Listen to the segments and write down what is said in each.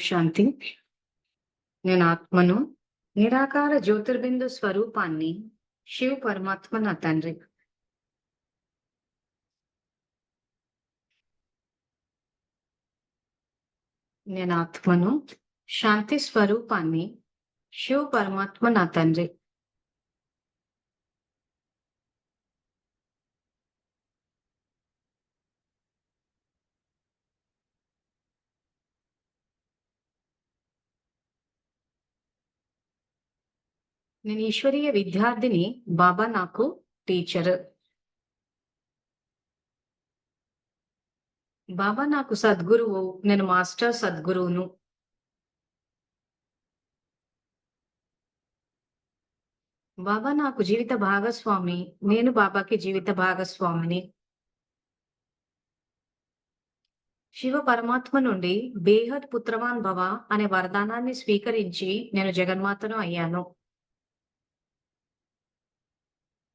శాంతి. నేను ఆత్మను, నిరాకార జ్యోతిర్బిందు స్వరూపాన్ని, శివ్ పరమాత్మ నా తండ్రి. నేను ఆత్మను, శాంతి స్వరూపాన్ని, శివ్ పరమాత్మ నా తండ్రి. నేను ఈశ్వరీయ విద్యార్థిని, బాబా నాకు టీచర్. బాబా నాకు సద్గురువు, నేను మాస్టర్ సద్గురువును. బాబా నాకు జీవిత భాగస్వామి, నేను బాబాకి జీవిత భాగస్వామిని. శివ పరమాత్మ నుండి బేహద్ పుత్రవాన్ భవ అనే వరదానాన్ని స్వీకరించి నేను జగన్మాతను అయ్యాను.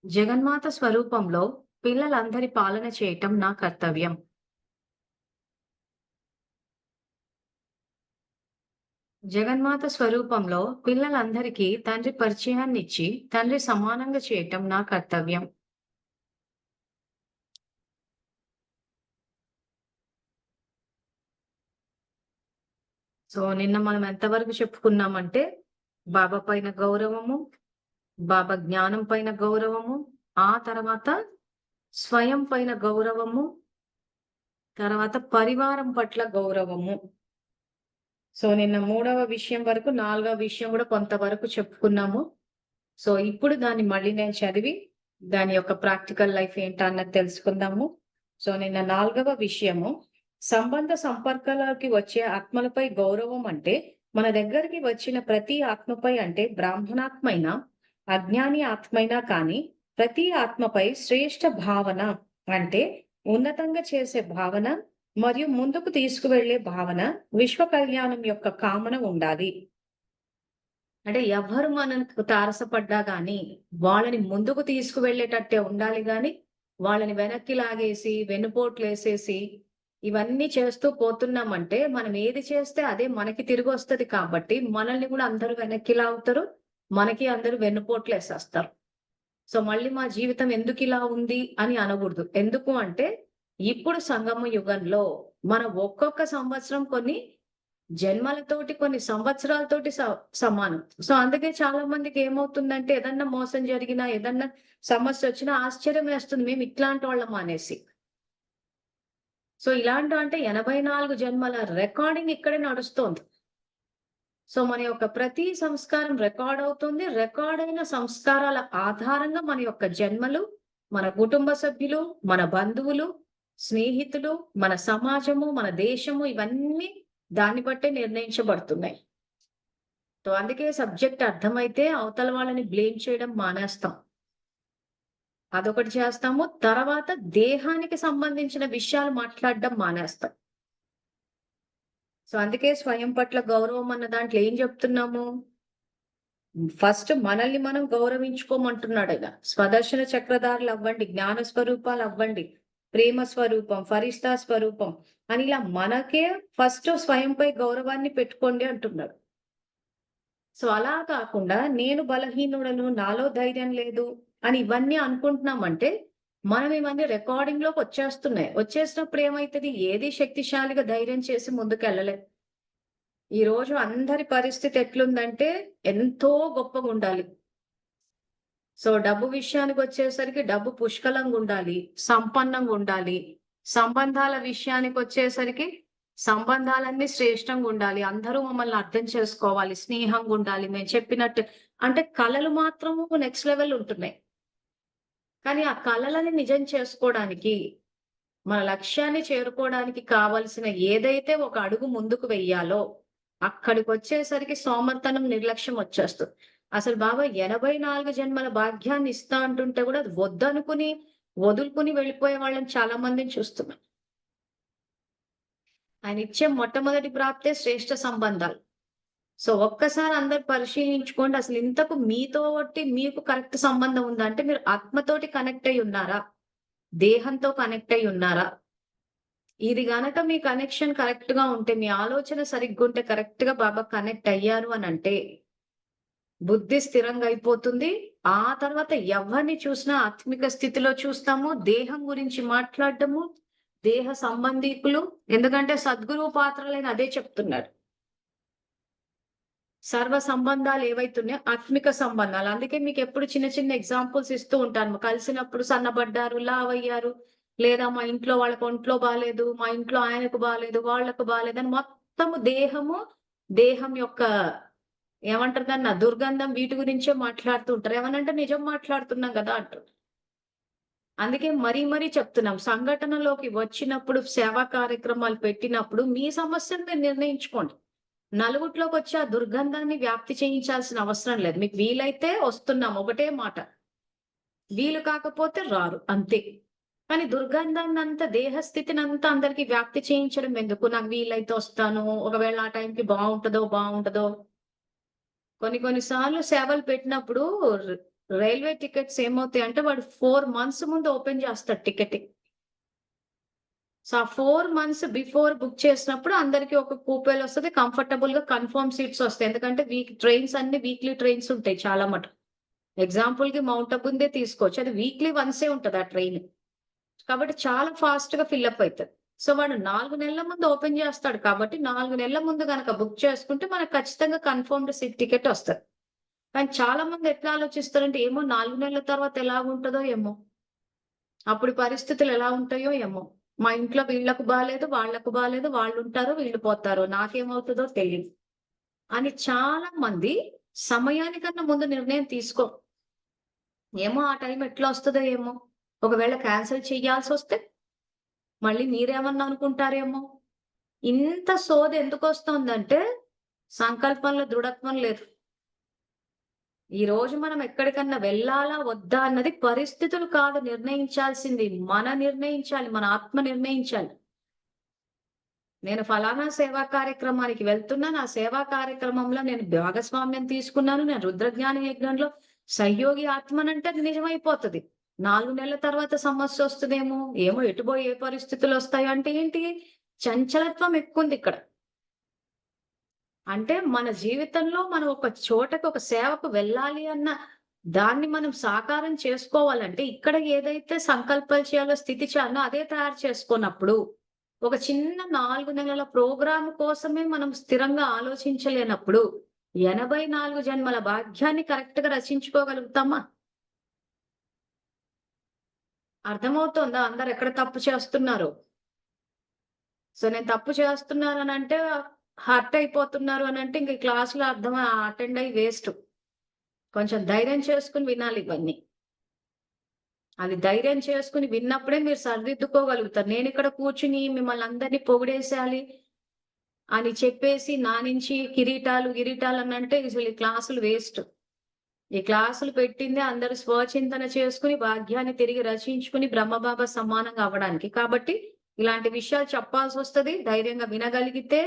జగన్మాత స్వరూపంలో పిల్లలందరి పాలన చేయటం నా కర్తవ్యం. జగన్మాత స్వరూపంలో పిల్లలందరికీ తండ్రి పరిచయాన్నిచ్చి తండ్రి సమానంగా చేయటం నా కర్తవ్యం. సో నిన్న మనం ఎంతవరకు చెప్పుకున్నామంటే బాబా పైన గౌరవము, బాబా జ్ఞానం పైన గౌరవము, ఆ తర్వాత స్వయం పైన గౌరవము, తర్వాత పరివారం పట్ల గౌరవము. సో నిన్న 3వ విషయం వరకు 4వ విషయం కూడా కొంతవరకు చెప్పుకున్నాము. సో ఇప్పుడు దాన్ని మళ్ళీ నేను చదివి దాని యొక్క ప్రాక్టికల్ లైఫ్ ఏంటన్నది తెలుసుకుందాము. సో నిన్న 4వ విషయము, సంబంధ సంపర్కాలకి వచ్చే ఆత్మలపై గౌరవం అంటే మన దగ్గరికి వచ్చిన ప్రతి ఆత్మపై, అంటే బ్రాహ్మణాత్మైనా అజ్ఞాని ఆత్మైనా కానీ ప్రతి ఆత్మపై శ్రేష్ఠ భావన, అంటే ఉన్నతంగా చేసే భావన మరియు ముందుకు తీసుకువెళ్లే భావన, విశ్వ కళ్యాణం యొక్క కామన ఉండాలి. అంటే ఎవరు మనకు తారసపడ్డా గాని వాళ్ళని ముందుకు తీసుకువెళ్ళేటట్టే ఉండాలి గాని వాళ్ళని వెనక్కి లాగేసి వెన్నుపోట్లేసేసి ఇవన్నీ చేస్తూ పోతున్నామంటే మనం ఏది చేస్తే అదే మనకి తిరిగి వస్తది. కాబట్టి మనల్ని కూడా అందరూ వెనక్కి లాగుతారు, మనకి అందరూ వెన్నుపోట్లేసేస్తారు. సో మళ్ళీ మా జీవితం ఎందుకు ఇలా ఉంది అని అనకూడదు. ఎందుకు అంటే ఇప్పుడు సంగమ యుగంలో మనం ఒక్కొక్క సంవత్సరం కొన్ని జన్మలతోటి, కొన్ని సంవత్సరాలతోటి సమానం. సో అందుకే చాలా మందికి ఏమవుతుందంటే ఏదన్నా మోసం జరిగినా, ఏదన్నా సమస్య వచ్చినా ఆశ్చర్యం వేస్తుంది, మేము ఇట్లాంటి వాళ్ళం అనేసి. సో ఇలాంటి అంటే 84 జన్మల రికార్డింగ్ ఇక్కడే నడుస్తోంది. సో మన యొక్క ప్రతి సంస్కారం రికార్డ్ అవుతుంది. రికార్డ్ అయిన సంస్కారాల ఆధారంగా మన యొక్క జన్మలు, మన కుటుంబ సభ్యులు, మన బంధువులు, స్నేహితులు, మన సమాజము, మన దేశము, ఇవన్నీ దాన్ని బట్టే నిర్ణయించబడుతున్నాయి. సో అందుకే సబ్జెక్ట్ అర్థమైతే అవతల వాళ్ళని బ్లేమ్ చేయడం మానేస్తాం. అదొకటి చేస్తాము. తర్వాత దేహానికి సంబంధించిన విషయాలు మాట్లాడడం మానేస్తాం. సో అందుకే స్వయం పట్ల గౌరవం అన్న దాంట్లో ఏం చెప్తున్నాము? ఫస్ట్ మనల్ని మనం గౌరవించుకోమంటున్నాడు ఆయన. స్వదర్శన చక్రధారులు అవ్వండి, జ్ఞాన స్వరూపాలు అవ్వండి, ప్రేమ స్వరూపం, ఫరిష్తా స్వరూపం అని ఇలా మనకే ఫస్ట్ స్వయంపై గౌరవాన్ని పెట్టుకోండి అంటున్నాడు. సో అలా కాకుండా నేను బలహీనుడను, నాలో ధైర్యం లేదు అని ఇవన్నీ అనుకుంటున్నామంటే మనం ఇవన్నీ రికార్డింగ్ లోకి వచ్చేస్తున్నాయి. వచ్చేసినప్పుడు ఏమైతుంది? ఏది శక్తిశాలిగా ధైర్యం చేసి ముందుకెళ్ళలేదు. ఈ రోజు అందరి పరిస్థితి ఎట్లుందంటే ఎంతో గొప్పగా ఉండాలి. సో డబ్బు విషయానికి వచ్చేసరికి డబ్బు పుష్కలంగా ఉండాలి, సంపన్నంగా ఉండాలి. సంబంధాల విషయానికి వచ్చేసరికి సంబంధాలన్నీ శ్రేష్టంగా ఉండాలి. అందరూ మమ్మల్ని అర్థం చేసుకోవాలి, స్నేహంగా ఉండాలి, మేము చెప్పినట్టు. అంటే కళలు మాత్రము నెక్స్ట్ లెవెల్ ఉంటున్నాయి. కానీ ఆ కళలని నిజం చేసుకోవడానికి, మన లక్ష్యాన్ని చేరుకోవడానికి కావలసిన ఏదైతే ఒక అడుగు ముందుకు వెయ్యాలో అక్కడికి వచ్చేసరికి సోమర్తనం, నిర్లక్ష్యం వచ్చేస్తుంది. అసలు బాబా 84 జన్మల భాగ్యాన్ని ఇస్తా అంటుంటే కూడా అది వద్దనుకుని వదులుకుని వెళ్ళిపోయే వాళ్ళని చాలా మందిని చూస్తున్నాం. ఆయన ఇచ్చే మొట్టమొదటి ప్రాప్తే శ్రేష్ఠ సంబంధాలు. సో ఒక్కసారి అందరు పరిశీలించుకోండి, అసలు ఇంతకు మీతోటి మీకు కరెక్ట్ సంబంధం ఉందా? అంటే మీరు ఆత్మతోటి కనెక్ట్ అయి ఉన్నారా? దేహంతో కనెక్ట్ అయి ఉన్నారా? ఇది గనక మీ కనెక్షన్ కరెక్ట్ గా ఉంటే, మీ ఆలోచన సరిగ్గా ఉంటే, కరెక్ట్ గా బాబా కనెక్ట్ అయ్యారు అని అంటే, బుద్ధి స్థిరంగా అయిపోతుంది. ఆ తర్వాత ఎవరిని చూసినా ఆత్మిక స్థితిలో చూస్తాము. దేహం గురించి మాట్లాడటము, దేహ సంబంధీకులు, ఎందుకంటే సద్గురువు పాత్రలైన అదే చెప్తున్నాడు. సర్వ సంబంధాలు ఏవైతున్నాయో ఆత్మిక సంబంధాలు. అందుకే మీకు ఎప్పుడు చిన్న చిన్న ఎగ్జాంపుల్స్ ఇస్తూ ఉంటాను. కలిసినప్పుడు సన్నబడ్డారు, లావయ్యారు, లేదా మా ఇంట్లో వాళ్ళకి ఒంట్లో బాలేదు, మా ఇంట్లో ఆయనకు బాలేదు, వాళ్ళకు బాలేదని మొత్తము దేహము, దేహం యొక్క ఏమంటారు దాన్ని, దుర్గంధం వీటి గురించే మాట్లాడుతూ ఉంటారు. ఏమనంటే నిజం మాట్లాడుతున్నాం కదా అంటారు. అందుకే మరీ చెప్తున్నాం. సంఘటనలోకి వచ్చినప్పుడు, సేవా కార్యక్రమాలు పెట్టినప్పుడు మీ సమస్యను మీరు నిర్ణయించుకోండి. నలుగుట్లోకొచ్చి ఆ దుర్గంధాన్ని వ్యాప్తి చేయించాల్సిన అవసరం లేదు. మీకు వీలైతే వస్తున్నాం ఒకటే మాట. వీలు కాకపోతే రారు అంతే. కానీ దుర్గంధాన్నంతా, దేహస్థితినంతా అందరికి వ్యాప్తి చేయించడం ఎందుకు? నాకు వీలైతే వస్తాను. ఒకవేళ ఆ టైంకి బావుంటదో. కొన్ని సార్లు సేవలు పెట్టినప్పుడు రైల్వే టికెట్స్ ఏమవుతాయంటే వాడు 4 మంత్స్ ముందు ఓపెన్ చేస్తాడు టికెట్. సో, ఆ 4 మంత్స్ బిఫోర్ బుక్ చేసినప్పుడు అందరికి ఒక కూపేలొస్తది. కంఫర్టబుల్‌గా కన్ఫర్మ్ సీట్స్ ఒస్తాయి. ఎందుకంటే ట్రైన్స్ అన్ని వీక్లీ ట్రైన్స్ ఉంటాయి చాలా మటుకు. ఎగ్జాంపుల్‌కి మౌంట్ అబుందే తీసుకోవచ్చు. అది వీక్లీ వన్సే ఉంటది ఆ ట్రైన్. కాబట్టి చాలా ఫాస్ట్‌గా ఫిల్లప్ అయితది. సో, వాడు 4 నెలల ముందు ఓపెన్ చేస్తాడు కాబట్టి 4 నెలల ముందు గనక బుక్ చేసుకుంటే మనకు ఖచ్చితంగా కన్ఫర్మ్డ్ సీట్ టికెట్ ఒస్తది. కానీ చాలా మంది ఎట్లా ఆలోచిస్తారంటే, ఏమో 4 నెలల తర్వాత ఎలాగుంటదో ఏమో! అప్పుడు పరిస్థితులు ఎలా ఉంటాయో ఏమో! మా ఇంట్లో వీళ్ళకు బాలేదు, వాళ్ళకు బాలేదు, వాళ్ళుంటారు, వీళ్ళు పోతారు. నాకేమవుతదో తెలీదు. అని చాలా మంది సమయానికన్నా ముందు నిర్ణయం తీసుకోరు. ఏమో ఆ టైం ఎట్లా వస్తదో ఏమో! ఒకవేళ క్యాన్సెల్ చేయాల్సొస్తే మళ్ళీ మీరేమన్నా అనుకుంటారేమో! ఇంత సోది ఎందుకొస్తోందంటే సంకల్పంలో దృఢత్వం లేదు. ఈరోజు మనం ఎక్కడికన్నా వెళ్ళాలా? వద్దా? అన్నది పరిస్థితులు కాదు నిర్ణయించాల్సింది. నిర్ణయించాలి. మన ఆత్మ నిర్ణయించాలి. నేను ఫలానా సేవా కార్యక్రమానికి వెళ్తున్నాను. ఆ సేవా కార్యక్రమంలో నేను భాగస్వామ్యం తీసుకున్నాను. నేను రుద్రజ్ఞాన యజ్ఞంలో సహయోగి ఆత్మనంటే అది నిజమైపోతది. 4 నెలల తర్వాత సమస్యొస్తదేమో! ఏమో ఎటుబోయి ఏ పరిస్థితులొస్తాయో అంటే ఏంటి? చంచలత్వం ఎక్కువుందిక్కడ. అంటే మన జీవితంలో మనం ఒక చోటకి, ఒక సేవకు వెళ్ళాలి అన్న దాన్ని మనం సాకారం చేసుకోవాలంటే, ఇక్కడ ఏదైతే సంకల్పాలు చేయాలో, స్థితి చేయాలో అదే తయారు చేసుకోనప్పుడు, ఒక చిన్న 4 నెలల ప్రోగ్రామ్ కోసమే మనం స్థిరంగా ఆలోచించలేనప్పుడు, 84 జన్మల భాగ్యాన్ని కరెక్ట్‌గా రచించుకోగలుగుతామా? అర్థమవుతోందా అందరెక్కడ తప్పు చేస్తున్నారో? సో, నేను తప్పు చేస్తున్నాననంటే హర్ట్ అయిపోతున్నారు అనంటే ఇంక ఈ క్లాస్‌లో అటెండ్ అయ్యి వేస్ట్. కొంచెం ధైర్యం చేసుకొని వినాలి ఇవన్నీ. అది ధైర్యం చేసుకొని విన్నప్పుడే మీరు సరిదిద్దుకోగలుగుతారు. నేనిక్కడ కూర్చుని మిమ్మల్ని అందరిని పొగిడేసేయాలి అని చెప్పేసి నా నుంచి గిరీటాలనంటే అసలు ఈ క్లాసులు వేస్ట్. ఈ క్లాసులు పెట్టిందే అందరూ స్వచింతన చేసుకొని భాగ్యాన్ని తిరిగి రచించుకొని బ్రహ్మబాబా సమానంగా అవ్వడానికి. కాబట్టి ఇలాంటి విషయాలు చెప్పాల్సొస్తది. ధైర్యంగా వినగలిగితే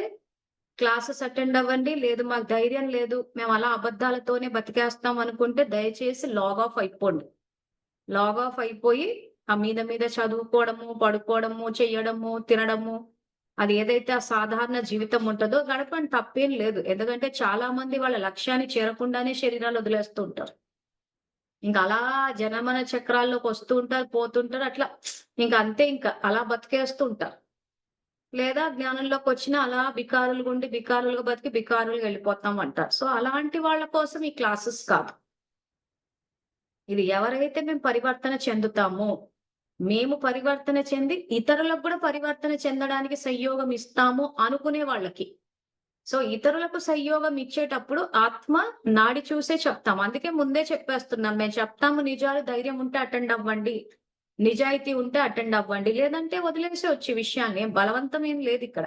క్లాసెస్ అటెండ్ అవ్వండి. లేదు మాకు ధైర్యం లేదు, మేము అలా అబద్ధాలతోనే బతికేస్తాం అనుకుంటే దయచేసి లాగ్ ఆఫ్ అయిపోండి. లాగ్ ఆఫ్ అయిపోయి ఆ మీద చదువుకోవడము, పడుకోవడము, చెయ్యడము, తినడము, అది ఏదైతే ఆ సాధారణ జీవితం ఉంటదో గడపండి, తప్పేం లేదు. ఎందుకంటే చాలా మంది వాళ్ళ లక్ష్యాన్ని చేరకుండానే శరీరాలు వదిలేస్తూ ఉంటారు. ఇంక అలా జనమన చక్రాల్లోకి వస్తూ ఉంటారు, పోతుంటారు. అట్లా ఇంక అంతే, అలా బతికేస్తూ ఉంటారు. లేదా జ్ఞానంలోకొచ్చినా అలా బికారులుగా బతికి బికారులుగా వెళ్ళిపోతాం అంటారు. సో, అలాంటి వాళ్ళ కోసం ఈ క్లాసెస్ కాదు. ఇది ఎవరైతే మేము పరివర్తన చెందుతామో, మేము పరివర్తన చెంది ఇతరులకు కూడా పరివర్తన చెందడానికి సంయోగం ఇస్తాము అనుకునే వాళ్ళకి. సో, ఇతరులకు సంయోగం ఇచ్చేటప్పుడు ఆత్మ నాడి చూసే చెప్తాం. అందుకే ముందే చెప్పేస్తున్నాం. మేము చెప్తాము నిజాలు, ధైర్యం ఉంటే అటెండ్ అవ్వండి. నిజాయితీ ఉంటే అటెండ్ అవ్వండి. లేదంటే వదిలేసేయొచ్చు ఈ విషయాన్ని. బలవంతం ఏం లేదిక్కడ.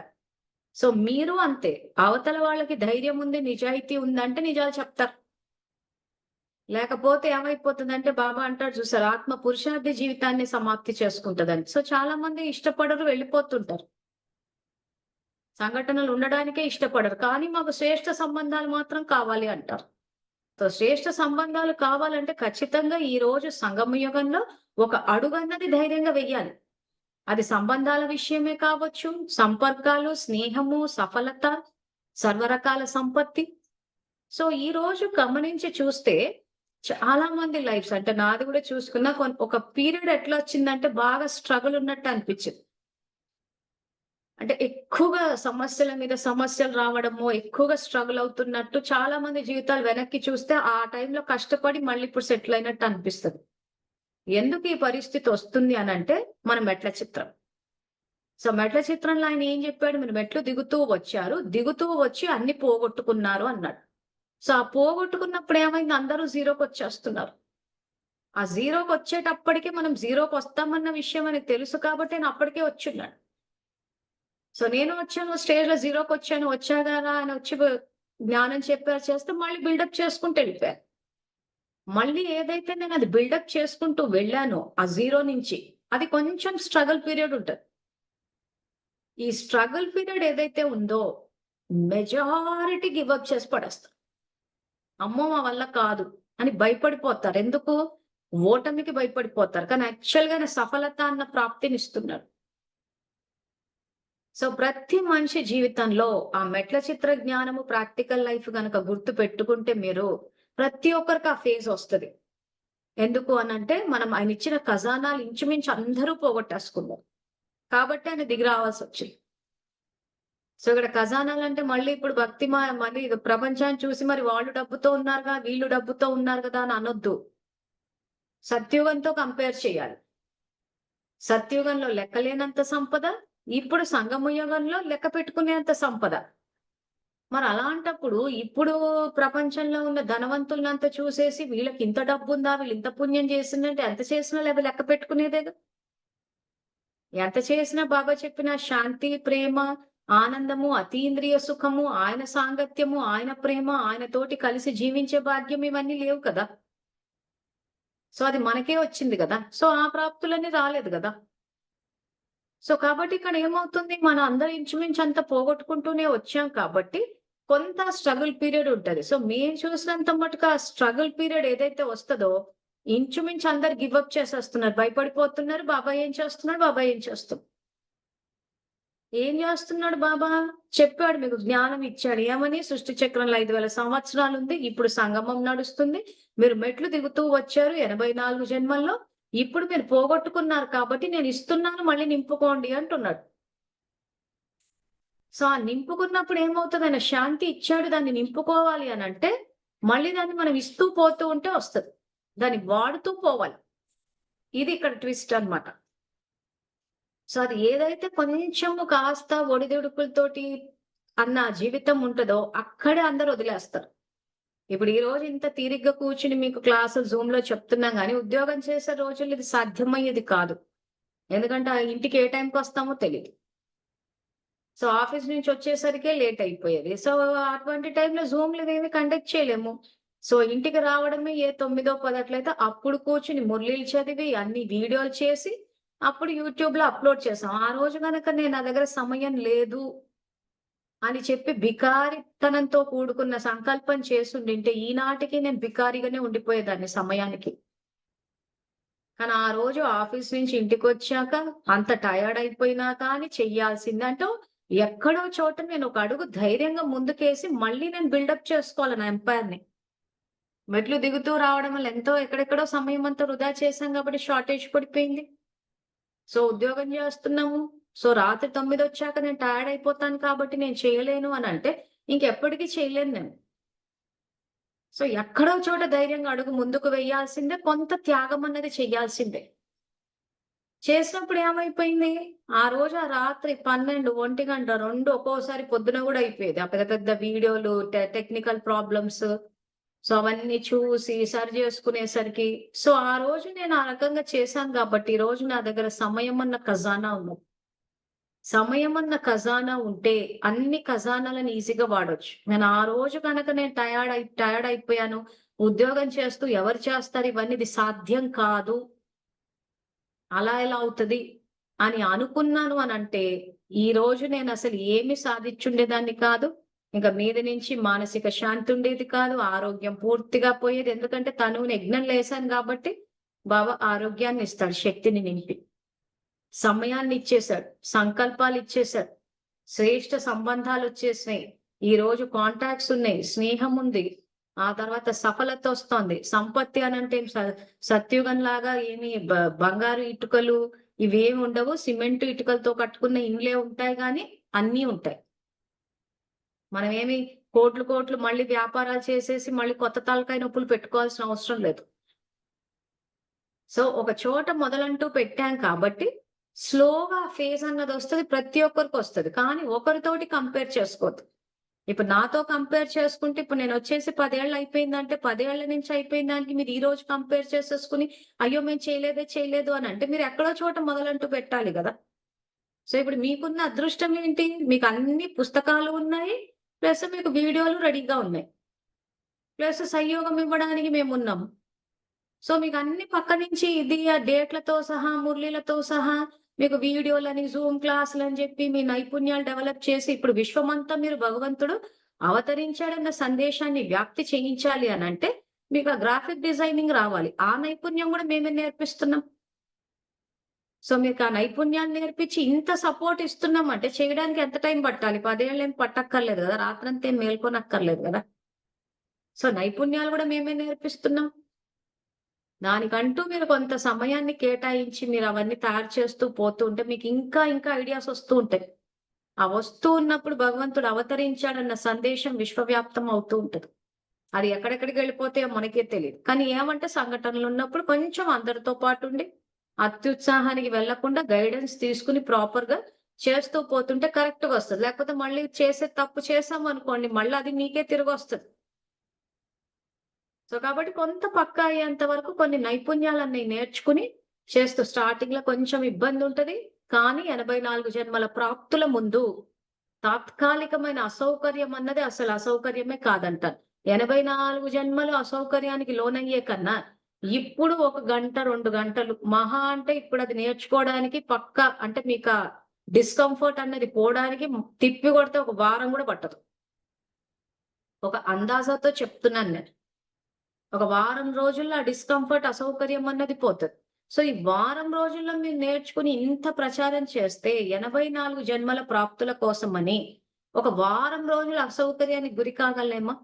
సో, మీరు అంతే. అవతల వాళ్ళకి ధైర్యం ఉంది, నిజాయితీ ఉందంటే నిజాలు చెప్తారు. లేకపోతే ఏమైపోతుందంటే బాబా అంటాడు చూసారా, ఆత్మ పురుషార్థి జీవితాన్ని సమాప్తి చేసుకుంటదని. సో, చాలా మంది ఇష్టపడరు, వెళ్ళిపోతుంటారు. సంఘటనలు ఉండడానికే ఇష్టపడరు. కానీ మాకు శ్రేష్ఠ సంబంధాలు మాత్రం కావాలి అంటారు. సో, శ్రేష్ఠ సంబంధాలు కావాలంటే ఖచ్చితంగా ఈ రోజు సంగమ యుగంలో ఒక అడుగన్నది ధైర్యంగా వెయ్యాలి. అది సంబంధాల విషయమే కావచ్చు, సంపర్కాలు, స్నేహము, సఫలత, సర్వరకాల సంపత్తి. సో ఈ రోజు గమనించి చూస్తే చాలా మంది లైఫ్స్ అంటే నాది కూడా చూసుకున్నా ఒక పీరియడ్ ఎట్లా వచ్చిందంటే బాగా స్ట్రగుల్ ఉన్నట్టు అనిపించింది. అంటే ఎక్కువగా సమస్యల మీద సమస్యలు రావడము, ఎక్కువగా స్ట్రగుల్ అవుతున్నట్టు చాలా మంది జీవితాలు వెనక్కి చూస్తే ఆ టైంలో కష్టపడి మళ్ళీ ఇప్పుడు సెటిల్ అయినట్టు అనిపిస్తది. ఎందుకు ఈ పరిస్థితి వస్తుంది అనంటే మన మెట్ల చిత్రం. సో మెట్ల చిత్రంలో ఆయన ఏం చెప్పాడు? మీరు మెట్లు దిగుతూ వచ్చారు. దిగుతూ వచ్చి అన్ని పోగొట్టుకున్నారు అన్నాడు. సో ఆ పోగొట్టుకున్నప్పుడు ఏమైంది? అందరూ జీరోకొచ్చేస్తున్నారు. ఆ జీరోకొచ్చేటప్పటికి మనం జీరోకొస్తామన్న విషయం ఆయనకు తెలుసు కాబట్టి ఆయన అప్పటికే వచ్చున్నాడు. సో నేను వచ్చాను స్టేజ్‌లో జీరోకొచ్చాను. వచ్చా కదా ఆయన వచ్చి జ్ఞానం చెప్పారు చేస్తే మళ్ళీ బిల్డప్ చేసుకుంటూ వెళ్ళిపోయారు. మళ్ళీ ఏదైతే నేను అది బిల్డప్ చేసుకుంటూ వెళ్ళానో ఆ జీరో నుంచి అది కొంచెం స్ట్రగల్ పీరియడ్ ఉంటది. ఈ స్ట్రగల్ పీరియడ్ ఏదైతే ఉందో మెజారిటీ గివ్ అప్ చేసి పడేస్తారు. అమ్మో! మా వల్ల కాదు అని భయపడిపోతారు. ఎందుకు? ఓటమికి భయపడిపోతారు. కానీ యాక్చువల్‌గా ఆయన సఫలత అన్న ప్రాప్తినిస్తున్నాడు. సో ప్రతి మనిషి జీవితంలో ఆ మెట్ల చిత్ర జ్ఞానము ప్రాక్టికల్ లైఫ్ గనక గుర్తు పెట్టుకుంటే మీరు ప్రతి ఒక్కరికి ఆ ఫేజ్ వస్తది. ఎందుకు అనంటే మనం ఆయన ఇచ్చిన ఖజానాలు ఇంచుమించు అందరూ పోగొట్టేసుకున్నారు. కాబట్టి ఆయన దిగి రావాల్సొచ్చింది. సో ఇక్కడ ఖజానాలంటే మళ్ళీ ఇప్పుడు మళ్ళీ ప్రపంచాన్ని చూసి మరి వాళ్ళు డబ్బుతో ఉన్నారుగా, వీళ్ళు డబ్బుతో ఉన్నారు కదా అని అనొద్దు. సత్యుగంతో కంపేర్ చేయాలి. సత్యుగంలో లెక్కలేనంత సంపద, ఇప్పుడు సంగమ యుగంలో లెక్క పెట్టుకునేంత సంపద. మరి అలాంటప్పుడు ఇప్పుడు ప్రపంచంలో ఉన్న ధనవంతులనంతా చూసేసి వీళ్ళకి ఇంత డబ్బుందా? వీళ్ళు ఇంత పుణ్యం చేసిందంటే ఎంత చేసినా లెక్క పెట్టుకునేదేగా. ఎంత చేసినా బాబా చెప్పిన శాంతి, ప్రేమ, ఆనందము, అతీంద్రియ సుఖము, ఆయన సాంగత్యము, ఆయన ప్రేమ, ఆయనతోటి కలిసి జీవించే భాగ్యం ఇవన్నీ లేవు కదా! సో అది మనకే వచ్చింది గదా! సో ఆ ప్రాప్తులన్నీ రాలేదు గదా! సో కాబట్టి ఇక్కడ ఏమవుతుంది? మనం అందరం ఇంచుమించు అంతా పోగొట్టుకుంటూనే వచ్చాం కాబట్టి, కొంత స్ట్రగుల్ పీరియడ్ ఉంటది. సో మేము చూసినంత మటుకు ఆ స్ట్రగుల్ పీరియడ్ ఏదైతే వస్తదో, ఇంచుమించు అందరు గివ్ అప్ చేసేస్తున్నారు. భయపడిపోతున్నారు. బాబా ఏం చేస్తున్నాడు? బాబా ఏం చేస్తున్నాడు? ఏం చేస్తున్నాడు బాబా? చెప్పాడు మీకు జ్ఞానం ఇచ్చాడు. ఏమని? సృష్టి చక్రంలో 5000 సంవత్సరాలుంది. ఇప్పుడు సంగమం నడుస్తుంది. మీరు మెట్లు దిగుతూ వచ్చారు 84 జన్మల్లో. ఇప్పుడు మీరు పోగొట్టుకున్నారు కాబట్టి నేను ఇస్తున్నాను మళ్ళీ నింపుకోండి అంటున్నాడు. సో, ఆ నింపుకున్నప్పుడు ఏమవుతది? ఆయన శాంతి ఇచ్చాడు దాన్ని నింపుకోవాలి అనంటే, మళ్ళీ దాన్ని మనం ఇస్తూ పోతూ ఉంటే వస్తది. దాన్ని వాడుతూ పోవాలి. ఇది ఇక్కడ ట్విస్ట్ అన్నమాట. సో, అది ఏదైతే కొంచెము కాస్త ఒడిదుడుకులతోటి అన్న జీవితం ఉంటదో, అక్కడే అందరూ వదిలేస్తారు. ఇప్పుడు ఈ రోజు ఇంత తీరిగ్గా కూర్చొని మీకు క్లాసులు జూమ్‌లో చెప్తున్నాం గానీ, ఉద్యోగం చేసే రోజుల్లో ఇది సాధ్యమయ్యేది కాదు. ఎందుకంటే, ఆ ఇంటికి ఏ టైంకొస్తామో తెలీదు. సో, ఆఫీస్ నుంచి వచ్చేసరికే లేట్ అయిపోయేది. సో, అటువంటి టైంలో జూమ్‌లు ఇవేమి కండక్ట్ చేయలేము. సో, ఇంటికి రావడమే ఏ 9, 10 అట్లయితే అప్పుడు కూర్చొని మురళీలు చదివి, అన్ని వీడియోలు చేసి, అప్పుడు యూట్యూబ్‌లో అప్‌లోడ్ చేసాం. ఆ రోజు గనక నా దగ్గర సమయం లేదు అని చెప్పి బికారితనంతో కూడుకున్న సంకల్పం చేసుండింటే, ఈనాటికి నేను బికారిగానే ఉండిపోయేదాన్ని సమయానికి. కానీ ఆ రోజు ఆఫీస్ నుంచి ఇంటికొచ్చాక అంత టయర్డ్ అయిపోయినా కానీ చెయ్యాల్సిందే. అంటే ఎక్కడో చోట నేను ఒక అడుగు ధైర్యంగా ముందుకేసి మళ్ళీ నేను బిల్డప్ చేసుకోవాలి నా ఎంపైర్‌ని. మెట్లు దిగుతూ రావడం వల్ల ఎంతో ఎక్కడెక్కడో సమయం అంతా వృధా చేశాం కాబట్టి షార్టేజ్ పడిపోయింది. సో ఉద్యోగం చేస్తున్నాము. సో రాత్రి 9 వచ్చాక నేను టయర్డ్ అయిపోతాను కాబట్టి నేను చేయలేను అనంటే ఇంకెప్పటికి చేయలేను నేను. సో ఎక్కడో చోట ధైర్యంగా అడుగు ముందుకు వేయాల్సిందే. కొంత త్యాగం అన్నది చేయాల్సిందే. చేసినప్పుడు ఏమైపోయింది? ఆ రోజు ఆ రాత్రి 12, 1 2 ఒక్కోసారి పొద్దున గూడా అయిపోయేది. ఆ పెద్ద పెద్ద వీడియోలు, టెక్నికల్ ప్రాబ్లమ్స్ సో అవన్నీ చూసి సరి చేసుకునేసరికి సో ఆ రోజు నేను ఆ రకంగా చేశాను గాబట్టి, ఈ రోజు నా దగ్గర సమయం అన్న ఖజానా ఉన్నది. సమయం అన్న ఖజానా ఉంటే అన్ని ఖజానాలను ఈజీగా వాడొచ్చు. నేను ఆ రోజు గనక నేను టయర్డ్ అయిపోయాను. ఉద్యోగం చేస్తూ ఎవరు చేస్తారు ఇవన్నీ? ఇది సాధ్యం కాదు. అలా ఎలా అవుతది? అని అనుకున్నాను అనంటే, ఈరోజు నేనసలు ఏమి సాధిచ్చుండేదాన్ని కాదు. ఇంక మీద నుంచి మానసిక శాంతి ఉండేది కాదు. ఆరోగ్యం పూర్తిగా పోయేది. ఎందుకంటే తనువుని యజ్ఞంలో ఏశాను గాబట్టి, బాబా ఆరోగ్యాన్నిస్తాడు శక్తిని నింపి. సమయాన్ని ఇచ్చేశాడు, సంకల్పాలు ఇచ్చేశాడు, శ్రేష్ఠ సంబంధాలు వచ్చేసినాయి. ఈ రోజు కాంటాక్ట్స్ ఉన్నాయి, స్నేహం ఉంది, ఆ తర్వాత సఫలత వస్తోంది. సంపత్తి అని అంటే సత్యుగం లాగా ఏమి బంగారు ఇటుకలు ఇవేమి ఉండవు. సిమెంట్ ఇటుకలతో కట్టుకున్న ఇండ్లే ఉంటాయి, కానీ అన్నీ ఉంటాయి. మనం ఏమి కోట్లు కోట్లు మళ్ళీ వ్యాపారాలు చేసేసి మళ్ళీ కొత్త తలకాయ నొప్పులు పెట్టుకోవాల్సిన అవసరం లేదు. సో ఒక చోట మొదలంటూ పెట్టాం కాబట్టి స్లోగా ఫేజ్ అన్నది వస్తుంది, ప్రతి ఒక్కరికి వస్తుంది. కానీ ఒకరితోటి కంపేర్ చేసుకోవద్దు. ఇప్పుడు నాతో కంపేర్ చేసుకుంటే ఇప్పుడు నేను వచ్చేసి 10 ఏళ్ళు అయిపోయిందంటే 10 ఏళ్ల నుంచి అయిపోయిన దానికి మీరు ఈ రోజు కంపేర్ చేసేసుకుని అయ్యో మేము చేయలేదు అని అంటే మీరు ఎక్కడో చోట మొదలంటూ పెట్టాలి కదా. సో ఇప్పుడు మీకున్న అదృష్టం ఏంటి? మీకు అన్ని పుస్తకాలు ఉన్నాయి, ప్లస్ మీకు వీడియోలు రెడీగా ఉన్నాయి, ప్లస్ సహయోగం ఇవ్వడానికి మేము ఉన్నాము. సో మీకు అన్ని పక్క నుంచి ఇది ఆ డేట్లతో సహా మురళీలతో సహా మీకు వీడియోలని జూమ్ క్లాసులని చెప్పి మీ నైపుణ్యాలు డెవలప్ చేసి ఇప్పుడు విశ్వమంతా మీరు భగవంతుడు అవతరించాడన్న సందేశాన్ని వ్యాప్తి చేయించాలి అని అంటే మీకు ఆ గ్రాఫిక్ డిజైనింగ్ రావాలి. ఆ నైపుణ్యం కూడా మేమే నేర్పిస్తున్నాం. సో మీకు ఆ నైపుణ్యాన్ని నేర్పించి ఇంత సపోర్ట్ ఇస్తున్నాం అంటే చేయడానికి ఎంత టైం పట్టాలి? 10 ఏళ్ళు ఏం పట్టక్కర్లేదు కదా, రాత్రంతా ఏం మేల్కొనక్కర్లేదు కదా. సో నైపుణ్యాలు కూడా మేమే నేర్పిస్తున్నాం. దానికంటూ మీరు కొంత సమయాన్ని కేటాయించి మీరు అవన్నీ తయారు చేస్తూ పోతూ ఉంటే మీకు ఇంకా ఇంకా ఐడియాస్ వస్తూ ఉంటాయి. ఆ వస్తూ ఉన్నప్పుడు భగవంతుడు అవతరించాడన్న సందేశం విశ్వవ్యాప్తం అవుతూ ఉంటది. అది ఎక్కడెక్కడికి వెళ్ళిపోతే మనకే తెలియదు. కానీ ఏమంటే సంఘటనలు ఉన్నప్పుడు కొంచెం అందరితో పాటు ఉండి అత్యుత్సాహానికి వెళ్లకుండా గైడెన్స్ తీసుకుని ప్రాపర్ గా చేస్తూ పోతుంటే కరెక్ట్ గా వస్తుంది. లేకపోతే మళ్ళీ చేసే తప్పు చేసాం అనుకోండి, మళ్ళీ అది మీకే తిరిగి వస్తుంది. సో కాబట్టి కొంత పక్కా అయ్యేంత వరకు కొన్ని నైపుణ్యాలన్నీ నేర్చుకుని చేస్తూ స్టార్టింగ్ లో కొంచెం ఇబ్బంది ఉంటది. కానీ 84 జన్మల ప్రాప్తుల ముందు తాత్కాలికమైన అసౌకర్యం అన్నది అసలు అసౌకర్యమే కాదంటారు. 84 జన్మలు అసౌకర్యానికి లోనయ్యే కన్నా ఇప్పుడు 1 గంట 2 గంటలు మహా అంటే ఇప్పుడు అది నేర్చుకోవడానికి పక్కా అంటే మీకు డిస్కంఫర్ట్ అన్నది పోవడానికి తిప్పి కొడితే 1 వారం కూడా పట్టదు. ఒక అందాజాతో చెప్తున్నాను నేను. 1 వారం రోజుల్లో ఆ డిస్కంఫర్ట్ అసౌకర్యం అన్నది పోతది. సో ఈ వారం రోజుల్లో మీరు నేర్చుకుని ఇంత ప్రచారం చేస్తే 84 జన్మల ప్రాప్తుల కోసమని 1 వారం రోజుల అసౌకర్యానికి గురి కాగలేమా?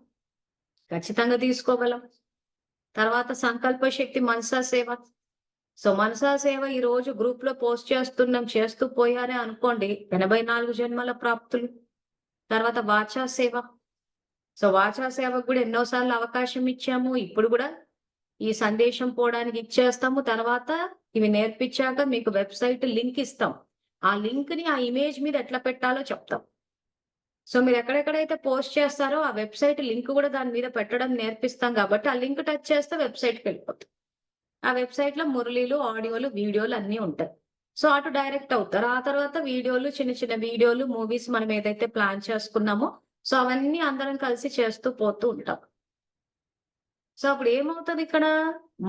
ఖచ్చితంగా తీసుకోగలం. తర్వాత సంకల్ప శక్తి మనసా సేవ. సో మనసా సేవ ఈ రోజు గ్రూప్ లో పోస్ట్ చేస్తున్నాం, చేస్తూ పోయారే అనుకోండి 84 జన్మల ప్రాప్తులు. తర్వాత వాచా సేవ. సో వాచా సేవకు కూడా ఎన్నోసార్లు అవకాశం ఇచ్చాము. ఇప్పుడు కూడా ఈ సందేశం పోవడానికి ఇచ్చేస్తాము. తర్వాత ఇవి నేర్పించాక మీకు వెబ్సైట్ లింక్ ఇస్తాం. ఆ లింక్ ని ఆ ఇమేజ్ మీద ఎట్లా పెట్టాలో చెప్తాం. సో మీరు ఎక్కడెక్కడైతే పోస్ట్ చేస్తారో ఆ వెబ్సైట్ లింక్ కూడా దాని మీద పెట్టడం నేర్పిస్తాం కాబట్టి ఆ లింక్ టచ్ చేస్తే వెబ్సైట్కి వెళ్ళిపోతుంది. ఆ వెబ్సైట్ లో మురళీలు, ఆడియోలు, వీడియోలు అన్ని ఉంటాయి. సో అటు డైరెక్ట్ అవుతారు. ఆ తర్వాత వీడియోలు, చిన్న చిన్న వీడియోలు, మూవీస్ మనం ఏదైతే ప్లాన్ చేసుకున్నామో సో అవన్నీ అందరం కలిసి చేస్తూ పోతూ ఉంటాం. సో అప్పుడు ఏమవుతది ఇక్కడ?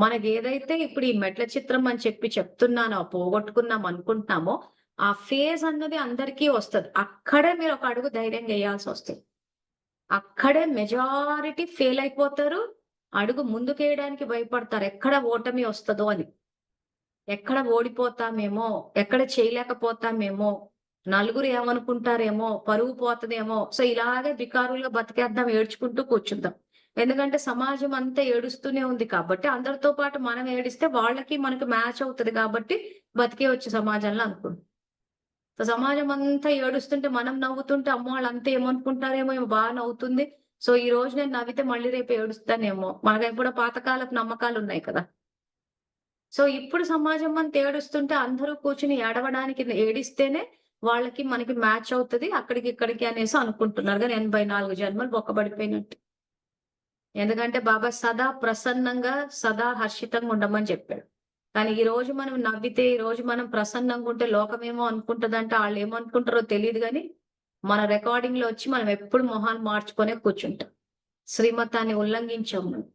మనకి ఏదైతే ఇప్పుడు ఈ మెట్ల చిత్రం అని చెప్పి చెప్తున్నానో, పోగొట్టుకున్నాం అనుకుంటున్నామో, ఆ ఫేజ్ అన్నది అందరికీ వస్తది. అక్కడే మీరు ఒక అడుగు ధైర్యంగా ఎయ్యాల్సి వస్తుంది. అక్కడే మెజారిటీ ఫెయిల్ అయిపోతారు. అడుగు ముందుకేయడానికి భయపడతారు. ఎక్కడ ఓటమి వస్తదో అని. ఎక్కడ ఓడిపోతామేమో, ఎక్కడ చేయలేకపోతామేమో, నలుగురు ఏమనుకుంటారేమో, పరువు పోతదేమో. సో ఇలాగే బికారులుగా బతికేద్దాం, ఏడ్చుకుంటూ కూర్చుందాం. ఎందుకంటే సమాజం అంతా ఏడుస్తూనే ఉంది కాబట్టి అందరితో పాటు మనం ఏడిస్తే వాళ్ళకి మనకి మ్యాచ్ అవుతది కాబట్టి బతికేయొచ్చు సమాజంలో అనుకుంటాం. సో సమాజం అంతా ఏడుస్తుంటే మనం నవ్వుతుంటే అమ్మో వాళ్ళంతా ఏమనుకుంటారేమో, ఏమో బాగా నవ్వుతుంది. సో ఈ రోజు నేను నవ్వితే మళ్ళీ రేపు ఏడుస్తానేమో. మనకెప్పుడో పాతకాలపు నమ్మకాలు ఉన్నాయి కదా. సో ఇప్పుడు సమాజం అంతా ఏడుస్తుంటే అందరూ కూర్చుని ఏడవడానికి ఏడిస్తేనే వాళ్ళకి మనకి మ్యాచ్ అవుతది. అక్కడికి ఇక్కడికి అనేసి అనుకుంటున్నారు. కానీ 84 జన్మలు బొక్కబడిపోయినట్టు. ఎందుకంటే బాబా సదా ప్రసన్నంగా, సదా హర్షితంగా ఉండమని చెప్పాడు. కానీ ఈ రోజు మనం నవ్వితే, ఈ రోజు మనం ప్రసన్నంగా ఉంటే లోకమేమో అనుకుంటదంటే ఆళ్ళు ఏమనుకుంటారో తెలీదు గానీ, మన రికార్డింగ్ లో వచ్చి మనం ఎప్పుడు మొహాలు మార్చుకొనే కూర్చుంటాం. శ్రీమతాన్ని ఉల్లంఘించాం మనం.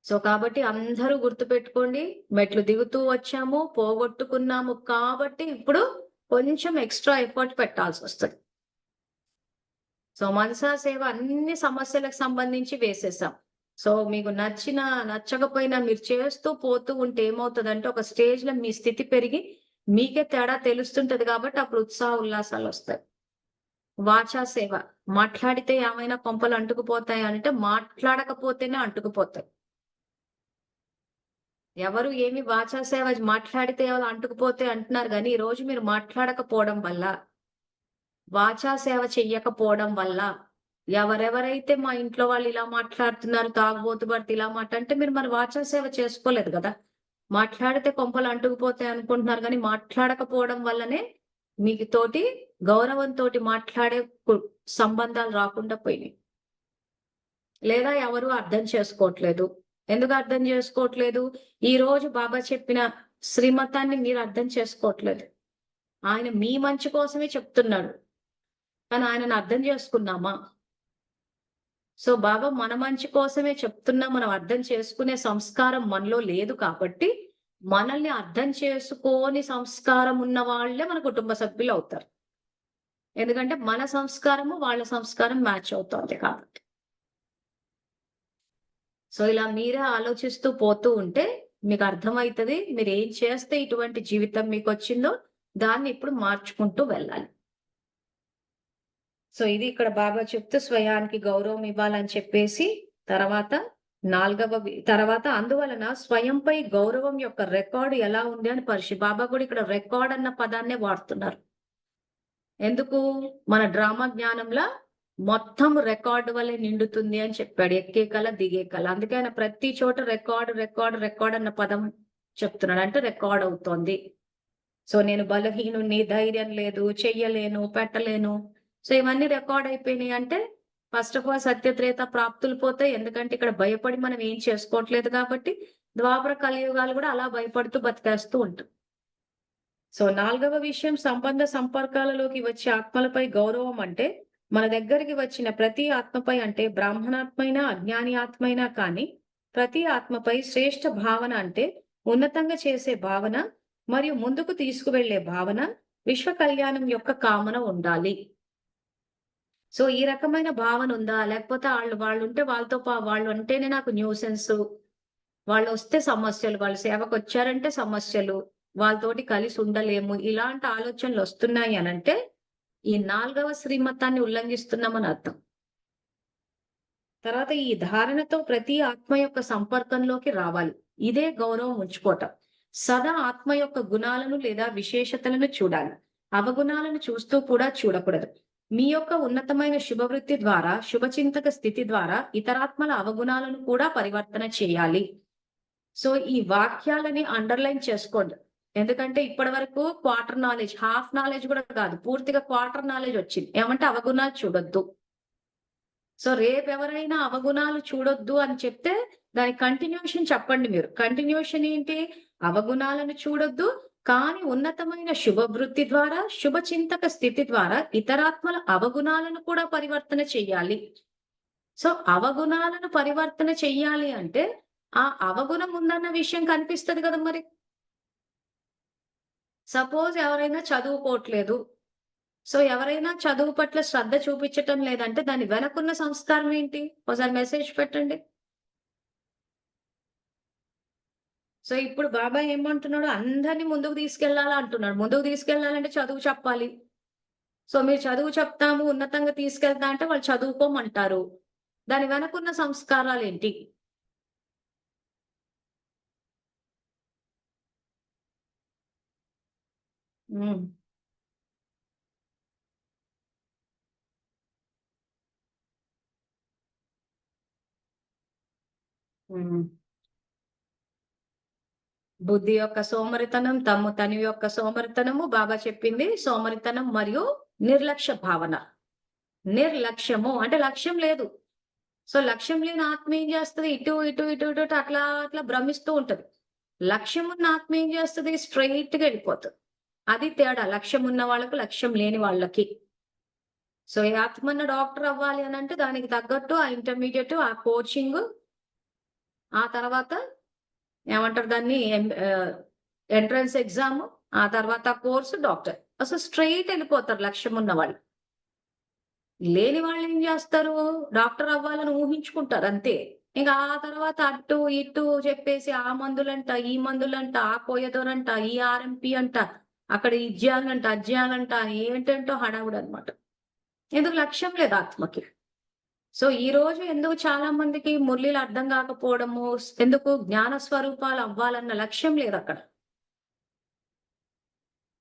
సో కాబట్టి అందరూ గుర్తుపెట్టుకోండి. మెట్లు దిగుతూ వచ్చాము, పోగొట్టుకున్నాము కాబట్టి ఇప్పుడు కొంచెం ఎక్స్‌ట్రా ఎఫర్ట్ పెట్టాల్సొస్తది. సో మనసా సేవ అన్ని సమస్యలకు సంబంధించి వేసేసాం. సో మీకు నచ్చినా, నచ్చకపోయినా మీరు చేస్తూ పోతూ ఉంటే ఏమవుతదంటే ఒక స్టేజ్‌లో మీ స్థితి పెరిగి మీకే తేడా తెలుస్తుంటది కాబట్టి అప్పుడు ఉత్సాహ ఉల్లాసాలొస్తాయి. వాచా సేవ. మాట్లాడితే ఏమైనా కొంపలు అంటుకుపోతాయా అంటే మాట్లాడకపోతేనే అంటుకుపోతాయి. ఎవరు ఏమి వాచా సేవ మాట్లాడితే అంటుకుపోతే అంటున్నారు గానీ, ఈరోజు మీరు మాట్లాడకపోవడం వల్ల, వాచా సేవ చెయ్యకపోవడం వల్ల, ఎవరెవరైతే మా ఇంట్లో వాళ్ళు ఇలా మాట్లాడుతున్నారు, తాగుబోతు భర్త ఇలా అంటే మీరు మరి వాచా సేవ చేసుకోలేదు గదా! మాట్లాడితే కొంపలు అంటుకుపోతాయి అనుకుంటున్నారు గానీ, మాట్లాడకపోవడం వల్లనే మీకు తోటి గౌరవంతోటి మాట్లాడే సంబంధాలు రాకుండా పోయినాయి. లేదా ఎవరు అర్థం చేసుకోవట్లేదు. ఎందుకు అర్థం చేసుకోవట్లేదు? ఈరోజు బాబా చెప్పిన శ్రీమతాన్ని మీరు అర్థం చేసుకోవట్లేదు. ఆయన మీ మంచి కోసమే చెప్తున్నాడు. కానీ ఆయనను అర్థం చేసుకున్నామా? సో, బాబా మన మంచి కోసమే చెప్తున్నా మనం అర్థం చేసుకునే సంస్కారం మనలో లేదు కాబట్టి, మనల్ని అర్థం చేసుకోని సంస్కారం ఉన్న వాళ్ళే మన కుటుంబ సభ్యులవుతారు. ఎందుకంటే మన సంస్కారము, వాళ్ళ సంస్కారం మ్యాచ్ అవుతోంది కాబట్టి. సో, ఇలా మీరే ఆలోచిస్తూ పోతూ ఉంటే మీకర్థమైతది. మీరేం చేస్తే ఇటువంటి జీవితం మీకొచ్చిందో దాన్ని ఇప్పుడు మార్చుకుంటూ వెళ్ళాలి. సో, ఇది ఇక్కడ బాబా చెప్తూ స్వయానికి గౌరవం ఇవ్వాలని చెప్పేసి తర్వాత తర్వాత అందువలన స్వయంపై గౌరవం యొక్క రికార్డ్ ఎలా ఉంది అని బాబా కూడా ఇక్కడ రికార్డ్ అన్న పదాన్నే వాడుతున్నారు. ఎందుకు? మన డ్రామా జ్ఞానంలా మొత్తం రికార్డ్ వల్లే నిండుతుంది అని చెప్పాడు. ఎక్కే కల, దిగే కల. అందుకే ఆయన ప్రతి చోట రికార్డ్, రికార్డ్, రికార్డ్ అన్న పదం చెప్తున్నాడు. అంటే రికార్డ్ అవుతోంది. సో, నేను బలహీనుడిని, ధైర్యం లేదు, చెయ్యలేను, పెట్టలేను. సో, ఇవన్నీ రికార్డ్ అయిపోయినాయి అంటే ఫస్ట్ ఆఫ్ ఆల్ సత్యత్రేత ప్రాప్తులు పోతాయి. ఎందుకంటే ఇక్కడ భయపడి మనం ఏం చేసుకోవట్లేదు కాబట్టి ద్వాపర కలియుగాలు కూడా అలా భయపడుతూ బతికేస్తూ ఉంటాం. సో, నాలుగవ విషయం సంబంధ సంపర్కాలలోకి వచ్చే ఆత్మలపై గౌరవం అంటే, మన దగ్గరికి వచ్చిన ప్రతి ఆత్మపై అంటే బ్రాహ్మణాత్మైనా, అజ్ఞాని ఆత్మైనా కానీ, ప్రతి ఆత్మపై శ్రేష్ఠ భావన అంటే ఉన్నతంగా చేసే భావన మరియు ముందుకు తీసుకువెళ్ళే భావన, విశ్వ కళ్యాణం యొక్క కామన ఉండాలి. సో, ఈ రకమైన భావన ఉందా? లేకపోతే వాళ్ళుంటే వాళ్ళు అంటేనే నాకు న్యూసెన్సు. వాళ్ళొస్తే సమస్యలు. వాళ్ళు సేవకొచ్చారంటే సమస్యలు. వాళ్ళతోటి కలిసి ఉండలేము. ఇలాంటి ఆలోచనలొస్తున్నాయి అనంటే, ఈ 4వ శ్రీమతాన్ని ఉల్లంఘిస్తున్నామని అర్థం. తర్వాత ఈ ధారణతో ప్రతి ఆత్మ యొక్క సంపర్కంలోకి రావాలి. ఇదే గౌరవం ఉంచుకోవటం. సదా ఆత్మ యొక్క గుణాలను లేదా విశేషతలను చూడాలి. అవగుణాలను చూస్తూ కూడా చూడకూడదు. మీ యొక్క ఉన్నతమైన శుభవృత్తి ద్వారా, శుభచింతక స్థితి ద్వారా ఇతరాత్మల అవగుణాలను కూడా పరివర్తన చేయాలి. సో, ఈ వాక్యాలని అండర్‌లైన్ చేసుకోండి. ఎందుకంటే ఇప్పటి వరకు క్వార్టర్ నాలెడ్జ్, హాఫ్ నాలెడ్జ్ కూడా కాదు. పూర్తిగా క్వార్టర్ నాలెడ్జ్ వచ్చింది. ఏమంటే అవగుణాలు చూడొద్దు. సో, రేపెవరైనా అవగుణాలు చూడొద్దు అని చెప్తే దాని కంటిన్యూషన్ చెప్పండి మీరు. కంటిన్యూషన్ ఏంటి? అవగుణాలను చూడొద్దు. కానీ ఉన్నతమైన శుభవృత్తి ద్వారా, శుభచింతక స్థితి ద్వారా ఇతరాత్మల అవగుణాలను కూడా పరివర్తన చెయ్యాలి. సో, అవగుణాలను పరివర్తన చెయ్యాలి అంటే ఆ అవగుణం ఉందన్న విషయం కనిపిస్తది కదా మరి. సపోజ్ ఎవరైనా చదువుకోవట్లేదు. సో, ఎవరైనా చదువు పట్ల శ్రద్ధ చూపించటం లేదంటే దాని వెనకున్న సంస్కారం ఏంటి? ఒకసారి మెసేజ్ పెట్టండి. సో, ఇప్పుడు బాబాయ్ ఏమంటున్నాడు? అందరిని ముందుకు తీసుకెళ్ళాలా అంటున్నాడు. ముందుకు తీసుకెళ్ళాలంటే చదువు చెప్పాలి. సో, మీరు చదువు చెప్తాము, ఉన్నతంగా తీసుకెళ్తా అంటే వాళ్ళు చదువుకోమంటారు. దాని వెనకున్న సంస్కారాలేంటి? హ్మ్. హ్మ్. బుద్ధి యొక్క సోమరితనం, తని యొక్క సోమరితనము బాబా చెప్పింది సోమరితనం మరియు నిర్లక్ష్య భావన. నిర్లక్ష్యము అంటే లక్ష్యం లేదు. సో, లక్ష్యం లేని ఆత్మ ఏం చేస్తది? ఇటు, ఇటు, ఇటు, ఇటు, ఇటు అట్లా, అట్లా భ్రమిస్తూ ఉంటది. లక్ష్యం ఉన్న ఆత్మ ఏం చేస్తది? స్ట్రెయిట్‌గా ఎళ్ళిపోతది. అది తేడా. లక్ష్యం ఉన్న వాళ్ళకి, లక్ష్యం లేని వాళ్ళకి. సో, ఈ ఆత్మన్న డాక్టర్ అవ్వాలి అనంటే దానికి తగ్గట్టు ఆ ఇంటర్మీడియేట్, ఆ కోచింగు, ఆ తర్వాత ఏమంటారు దాన్ని ఎంట్రన్స్ ఎగ్జాము, ఆ తర్వాత కోర్స్ డాక్టర్. అసలు స్ట్రెయిట్ ఎళ్ళిపోతారు లక్ష్యం ఉన్నవాళ్ళు. లేని వాళ్ళేం జేస్తారు? డాక్టర్ అవ్వాలని ఊహించుకుంటారు అంతే. ఇంకా ఆ తర్వాత అటు ఇటు చెప్పేసి ఆ మందులంట, ఈ మందులంట, ఆ కోయదోరంట, ఈ ఆర్ఎంపీ అంట, అక్కడ ఇది చేయాలంట, అది చేయాలంట, ఏంటంటో హడావుడనమాట. ఎందుకు లక్ష్యం లేదు ఆత్మకి. సో ఈ రోజు ఎందుకు చాలా మందికి మురళీలు అర్థం కాకపోవడము, ఎందుకు జ్ఞాన స్వరూపాలు అవ్వాలన్న లక్ష్యం లేదక్కడ.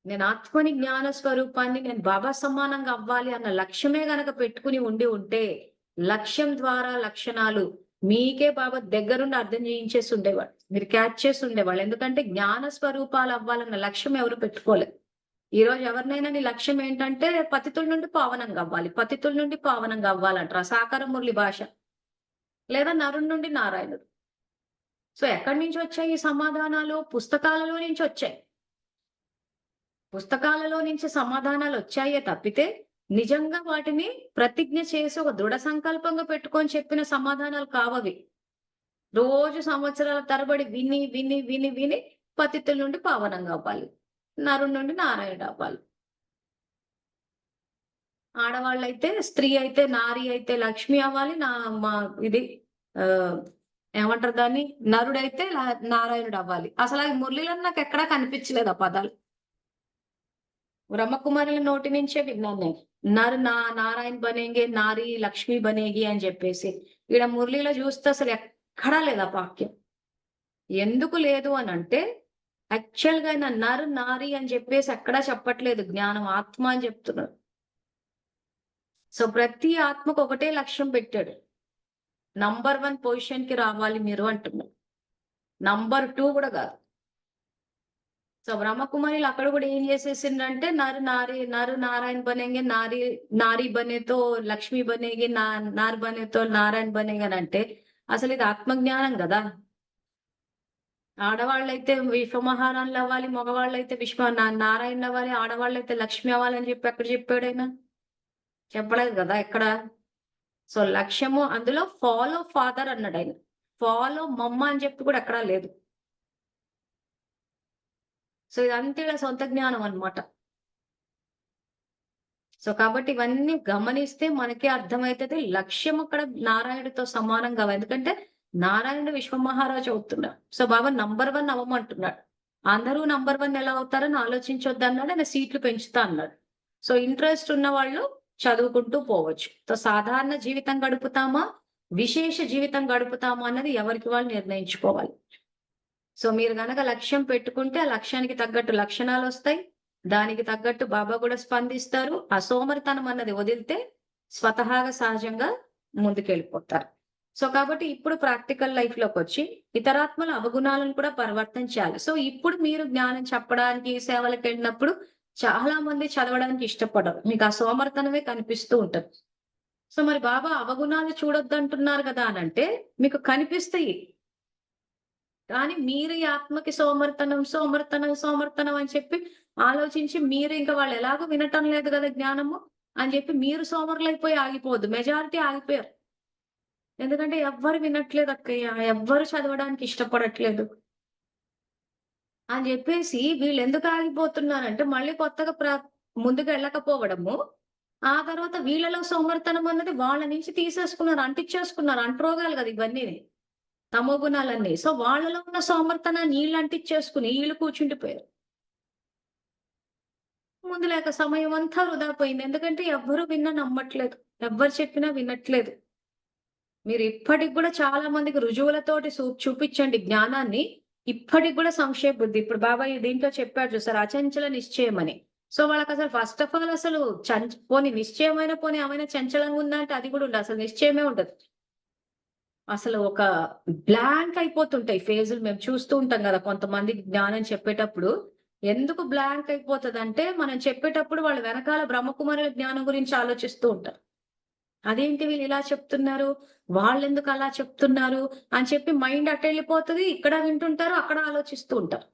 నేను ఆత్మని జ్ఞాన స్వరూపాన్ని నేను బాబా సమానంగా అవ్వాలి అన్న లక్ష్యమే గనక పెట్టుకుని ఉంటే, లక్ష్యం ద్వారా లక్షణాలు మీకే బాబా దగ్గరుండి అర్థం చేయించేసి ఉండేవాడు. మీరు క్యాచ్ చేసి ఉండేవాళ్ళు. ఎందుకంటే జ్ఞాన స్వరూపాలు అవ్వాలన్న లక్ష్యం ఎవరు పెట్టుకోలేదు. ఈ రోజు ఎవరినైనా నీ లక్ష్యం ఏంటంటే పతితుల నుండి పావనంగా అవ్వాలి. పతితుల నుండి పావనంగా అవ్వాలంటారు. సాకార మురళి భాష. లేదా నరుని నుండి నారాయణుడు. సో ఎక్కడి నుంచి వచ్చాయి ఈ సమాధానాలు? పుస్తకాలలో నుంచి వచ్చాయి. పుస్తకాలలో నుంచి సమాధానాలు వచ్చాయే తప్పితే, నిజంగా వాటిని ప్రతిజ్ఞ చేసి ఒక దృఢ సంకల్పంగా పెట్టుకొని చెప్పిన సమాధానాలు కావవి. రోజు సంవత్సరాల తరబడి విని, విని, విని, విని పతితుల నుండి పావనంగా అవ్వాలి. నరుని నుండి నారాయణుడు అవ్వాలి. ఆడవాళ్ళైతే స్త్రీ అయితే, నారి అయితే లక్ష్మి అవ్వాలి. మా ఇది ఆహ్, ఏమంటారు దాన్ని? నరుడైతే నారాయణుడు అవ్వాలి. అసలు ఆ మురళిలో నాకెక్కడా కనిపించలేదు ఆ పదాలు. బ్రహ్మకుమారుల నోటి నుంచే విన్నాను నేను. నారాయణ బనేంగే, నారి లక్ష్మి బనేగి అని చెప్పేసి. ఈడ మురళిలో చూస్తే అసలు ఎక్కడా లేదు ఆ వాక్యం. ఎందుకు లేదు అనంటే, యాక్చువల్‌గా ఆయన నారి అని చెప్పేసి ఎక్కడా చెప్పట్లేదు. జ్ఞానం ఆత్మ అని చెప్తున్నారు. సో ప్రతి ఆత్మకు ఒకటే లక్ష్యం పెట్టాడు. నంబర్ 1 పొజిషన్‌కి రావాలి మీరు అంటున్నాడు. నంబర్ 2 కూడా కాదు. సో బ్రహ్మకుమారిలు అక్కడ కూడా ఏం చేసేసిండ్రంటే నరు నారాయణ బనేంగే, నారి బనేతో లక్ష్మి బనేగి, నార్ బనేతో నారాయణ బనేగి అని అంటే అసలు ఇది ఆత్మజ్ఞానం కదా! ఆడవాళ్ళైతే విశ్వమహారాణులు అవ్వాలి, మగవాళ్ళైతే నారాయణులు అవ్వాలి, ఆడవాళ్ళైతే లక్ష్మి అవ్వాలని చెప్పి ఎక్కడ చెప్పాడాయన? చెప్పలేదు కదా ఎక్కడ. సో లక్ష్యము అందులో ఫాలో ఫాదర్ అన్నాడాయన. ఫాలో మమ్మ అని చెప్పి కూడా ఎక్కడా లేదు. సో ఇదంతా ఈళ్ళ సొంత జ్ఞానం అన్నమాట. సో కాబట్టి ఇవన్నీ గమనిస్తే మనకే అర్థమైతది. లక్ష్యం అక్కడ నారాయణుడితో సమానంగా ఎందుకంటే నారాయణుడు విశ్వమహారాజు అవుతున్నాడు. సో బాబా నంబర్ 1 అవ్వమంటున్నాడు. అందరూ నంబర్ 1 ఎలా అవుతారని ఆలోచించొద్దన్నాడు. ఆయన సీట్లు పెంచుతా అన్నాడు. సో ఇంట్రెస్ట్ ఉన్న వాళ్ళు చదువుకుంటూ పోవచ్చు. సో సాధారణ జీవితం గడుపుతామా? విశేష జీవితం గడుపుతామా అన్నది ఎవరికి వాళ్ళు నిర్ణయించుకోవాలి. సో మీరు గనక లక్ష్యం పెట్టుకుంటే ఆ లక్ష్యానికి తగ్గట్టు లక్షణాలొస్తాయి. దానికి తగ్గట్టు బాబా కూడా స్పందిస్తారు. ఆ సోమరితనం అన్నది వదిలితే స్వతహాగా సహజంగా ముందుకెళ్ళిపోతారు. సో కాబట్టి ఇప్పుడు ప్రాక్టికల్ లైఫ్‌లోకొచ్చి ఇతరాత్మల అవగుణాలను కూడా పరివర్తన సో ఇప్పుడు మీరు జ్ఞానం చెప్పడానికి సేవలకెళ్ళినప్పుడు చాలా మంది చదవడానికి ఇష్టపడరు. మీకు ఆ సోమరితనమే కనిపిస్తూ ఉంటది. సో మరి బాబా అవగుణాలు చూడొద్దంటున్నారు కదా అనంటే మీకు కనిపిస్తాయి. కానీ మీరు ఈ ఆత్మకి సోమర్తనం, సోమర్తనం, సోమర్తనం అని చెప్పి ఆలోచించి మీరు ఇంక వాళ్ళు ఎలాగో వినటం లేదు గదా జ్ఞానము అని చెప్పి మీరు సోమరులైపోయి ఆగిపోవద్దు. మెజారిటీ ఆగిపోయారు. ఎందుకంటే ఎవ్వరు వినట్లేదు అక్కయ్య. ఎవ్వరు చదవడానికి ఇష్టపడట్లేదు. అని జెప్పేసి వీళ్ళెందుకు ఆగిపోతున్నారంటే మళ్ళీ కొత్తగా ముందుకెళ్ళకపోవడము. ఆ తర్వాత వీళ్ళలో సోమరితనం అన్నది వాళ్ళ నుంచి తీసేసుకున్నారు. అంటిచ్చేసుకున్నారు. అంటురోగాలు గదా ఇవన్నీని. తమో గుణాలన్నీ. సో వాళ్ళలో ఉన్న సోమర్థనాన్ని ఈళ్ళు అంటిచ్చేసుకొని ఈళ్ళు కూర్చుండిపోయారు. ముందు లేక సమయం అంతా వృధా పోయింది. ఎందుకంటే ఎవ్వరు విన్నా నమ్మట్లేదు. ఎవ్వరు చెప్పినా వినట్లేదు. మీరు ఇప్పటికి గూడా చాలా మందికి రుజువులతోటి చూపిచ్చండి జ్ఞానాన్ని. ఇప్పటికి గూడా సంశయ బుద్ధి. ఇప్పుడు బాబాయ్ దీంట్లో చెప్పాడు చూసారా అచంచల నిశ్చయం అని. సో వాళ్ళకసలు ఫస్ట్ ఆఫ్ ఆల్ అసలు పోనీ నిశ్చయమైన పోనీ ఏమైనా చంచలంగా ఉందా అంటే అది గూడా ఉండదు. అసలు నిశ్చయమే ఉండదు. అసలు ఒక బ్లాంక్ అయిపోతుంటాయి ఫేజులు. మేము చూస్తూ ఉంటాం గదా! కొంతమందికి జ్ఞానం చెప్పేటప్పుడు. ఎందుకు బ్లాంక్ అయిపోతదంటే, మనం చెప్పేటప్పుడు వాళ్ళు వెనకాల బ్రహ్మకుమారుల జ్ఞానం గురించి ఆలోచిస్తూ ఉంటారు. అదేంటి వీళ్ళు ఇలా చెప్తున్నారు? వాళ్ళెందుకు అలా చెప్తున్నారు? అని చెప్పి మైండ్ అటెళ్ళిపోతది. ఇక్కడ వింటుంటారు, అక్కడ ఆలోచిస్తూ ఉంటారు.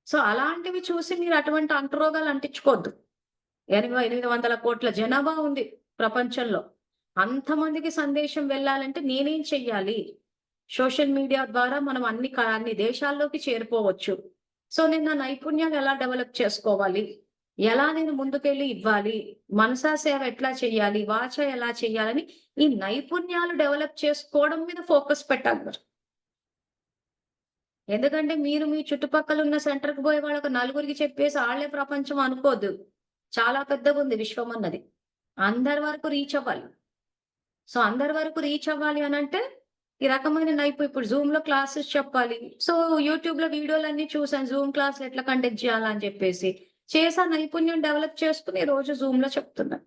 సో, అలాంటివి చూసి మీరు అటువంటి అంటురోగాలు అంటించుకోవద్దు. 800 కోట్ల జనాభా ఉంది ప్రపంచంలో. అంతమందికి సందేశం వెళ్ళాలంటే నేనేం చెయ్యాలి? సోషల్ మీడియా ద్వారా మనం అన్ని దేశాల్లోకి చేరిపోవచ్చు. సో, నేను నా నైపుణ్యాన్ని ఎలా డెవలప్ చేసుకోవాలి? ఎలా నేను ముందుకెళ్ళి ఇవ్వాలి, మనసా సేవ ఎట్లా చేయాలి, వాచ ఎలా చేయాలని ఈ నైపుణ్యాలు డెవలప్ చేసుకోవడం మీద ఫోకస్ పెట్టాలి మీరు. ఎందుకంటే మీరు మీ చుట్టుపక్కల ఉన్న సెంటర్‌కి పోయి వాళ్ళకి నలుగురికి చెప్పేసి ఆళ్ళే ప్రపంచం అనుకోద్దు. చాలా పెద్దగుంది విశ్వం అన్నది. అందరి వరకు రీచ్ అవ్వాలి. సో, అందరి వరకు రీచ్ అవ్వాలి అనంటే, ఈ రకమైన ఇప్పుడు జూమ్‌లో క్లాసెస్ చెప్పాలి. సో, యూట్యూబ్‌లో వీడియోలన్నీ చూసాను. జూమ్ క్లాస్‌లు ఎట్లా కండక్ట్ చేయాలని చెప్పేసి. చేసి ఆ నైపుణ్యం డెవలప్ చేసుకొని రోజు జూమ్‌లో చెప్తున్నా.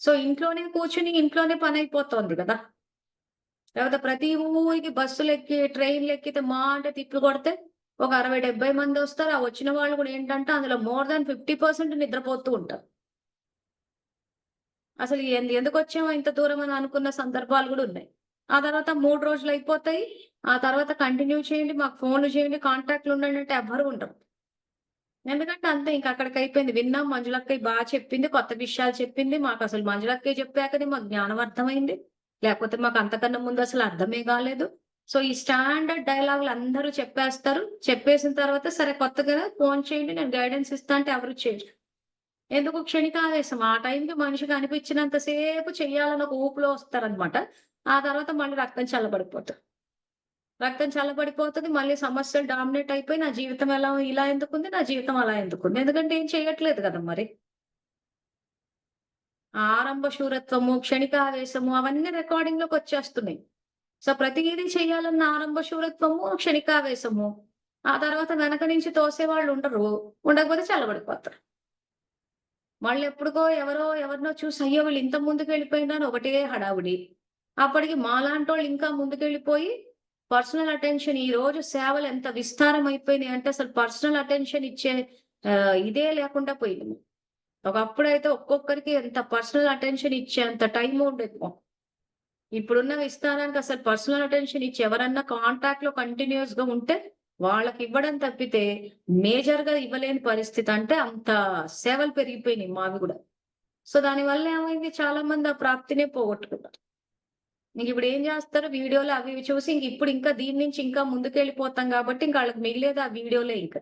సో, ఇంట్లోనే కూర్చొని ఇంట్లోనే పనైపోతోంది గదా! లేకపోతే ప్రతి ఊరికి బస్సులెక్కి, ట్రైన్‌లెక్కితే మహా అంటే తిట్లు కొడితే ఒక 60, 70 మందొస్తారు. ఆ వచ్చిన వాళ్ళు కూడా ఏంటంటే అందులో మోర్ థాన్ 50% నిద్రపోతూ ఉంటారు. అసలు ఎందుకొచ్చామో ఇంత దూరం అని అనుకున్న సందర్భాలు గూడా ఉన్నాయి. ఆ తర్వాత 3 రోజులయిపోతాయి. ఆ తర్వాత కంటిన్యూ చేయండి, మాకు ఫోన్‌లు చేయండి, కాంటాక్ట్‌లో ఉండండి అంటే ఎవ్వరు ఉండరు. ఎందుకంటే అంతే ఇంక అక్కడికయిపోయింది. విన్నాం మంజులక్కయ్య చెప్పింది, కొత్త విషయాలు చెప్పింది. మాకసలు మంజులక్కయ్య చెప్పాకనే మాకు జ్ఞానం అర్థమైంది. లేకపోతే మాకు అంతకన్నా ముందు అసలు అర్థమే కాలేదు. సో, ఈ స్టాండర్డ్ డైలాగులు అందరూ చెప్పేస్తారు. చెప్పేసిన తర్వాత సరే కొత్తగా ఫోన్ చేయండి నేను గైడెన్స్ ఇస్తా అంటే ఎవరు చేయరు. ఎందుకు క్షణికావేశం. ఆ టైంకి మనిషికి అనిపించినంత సేపు చెయ్యాలని ఒక ఊపులో వస్తారనమాట. ఆ తర్వాత మళ్ళీ రక్తం చల్లబడిపోతది. రక్తం చల్లబడిపోతది. మళ్ళీ సమస్యలు డామినేట్ అయిపోయి నా జీవితం ఇలా ఎందుకుంది? నా జీవితం అలా ఎందుకుంది? ఎందుకంటే ఏం చేయట్లేదు కదా మరి. ఆ ఆరంభ శూరత్వము, క్షణికావేశము అవన్నీ రికార్డింగ్‌లోకొచ్చేస్తున్నాయి. సో, ప్రతీదీ చేయాలన్న ఆరంభ శూరత్వము, క్షణికావేశము. ఆ తర్వాత వెనక నుంచి తోసేవాళ్ళుండరు. ఉండకపోతే చల్లబడిపోతారు. వాళ్ళెప్పుడుకో ఎవరినో చూసి అయ్యో! వీళ్ళు ఇంత ముందుకెళ్ళిపోయిండ్రు అని ఒకటే హడావుడి. అప్పటికి మాలాంటోళ్ళు ఇంకా ముందుకెళ్ళిపోయి పర్సనల్ అటెన్షన్ ఈ రోజు సేవలు ఎంత విస్తారం అయిపోయినాయి అంటే అసలు పర్సనల్ అటెన్షన్ ఇచ్చే ఇదే లేకుండా పోయింది. ఒకప్పుడైతే ఒక్కొక్కరికి ఎంత పర్సనల్ అటెన్షన్ ఇచ్చేంత టైం ఉండేది. ఇప్పుడున్న విస్తారానికి అసలు పర్సనల్ అటెన్షన్ ఇచ్చి ఎవరన్నా కాంటాక్ట్‌లో కంటిన్యూయస్‌గా ఉంటే వాళ్ళకివ్వడం తప్పితే మేజర్‌గా ఇవ్వలేని పరిస్థితి. అంటే అంత సేవలు పెరిగిపోయినాయి మావి గూడా. సో, దానివల్ల ఏమైంది చాలా మంది ఆ ప్రాప్తినే పోగొట్టుకున్నారు. ఇంకిప్పుడు ఏం జేస్తారు వీడియోలు అవి ఇవి చూసి ఇప్పుడు ఇంకా దీని నుంచి ఇంకా ముందుకెళ్ళిపోతాం గాబట్టి ఇంక ఆళ్ళకి మిగిలేది ఆ వీడియోలే ఇంక.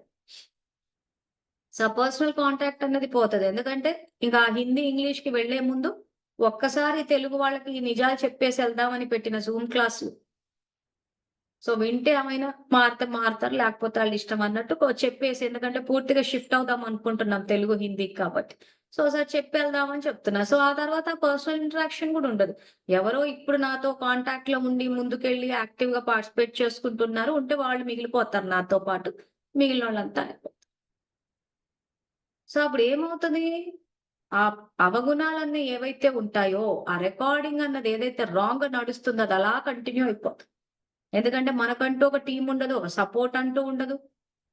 సో, పర్సనల్ కాంటాక్ట్ అన్నది పోతది. ఎందుకంటే ఇంకా హిందీ, ఇంగ్లీష్‌కి వెళ్ళే ముందు ఒక్కసారి తెలుగు వాళ్ళకి ఈ నిజాలు చెప్పేసి ఎళ్దామని పెట్టిన జూమ్ క్లాసులు. సో, వింటే ఏమైనా మారితే మారతారు. లేకపోతే ఆళ్ళిష్టం అన్నట్టు చెప్పేసి ఎందుకంటే పూర్తిగా షిఫ్ట్ అవుదాం అనుకుంటున్నాం తెలుగు, హిందీకి కాబట్టి. సో, ఒకసారి చెప్పెళ్దామని చెప్తున్నా. సో, ఆ తర్వాత పర్సనల్ ఇంటరాక్షన్ గూడా ఉండదు. ఎవరో ఇప్పుడు నాతో కాంటాక్ట్‌లో ఉండి ముందుకెళ్ళి యాక్టివ్‌గా పార్టిసిపేట్ చేసుకుంటున్నారు. ఉంటే వాళ్ళు మిగిలిపోతారు నాతో పాటు. మిగిలినోళ్ళంతా సో, అప్పుడేమవుతది? ఆ అవగుణాలన్నీ ఏవైతే ఉంటాయో, ఆ రికార్డింగ్ అన్నది ఏదైతే రాంగ్‌గా నడుస్తుందో అది అలా కంటిన్యూ అయిపోతది. ఎందుకంటే మనకంటూ ఒక టీమ్ ఉండదు. ఒక సపోర్ట్ అంటూ ఉండదు.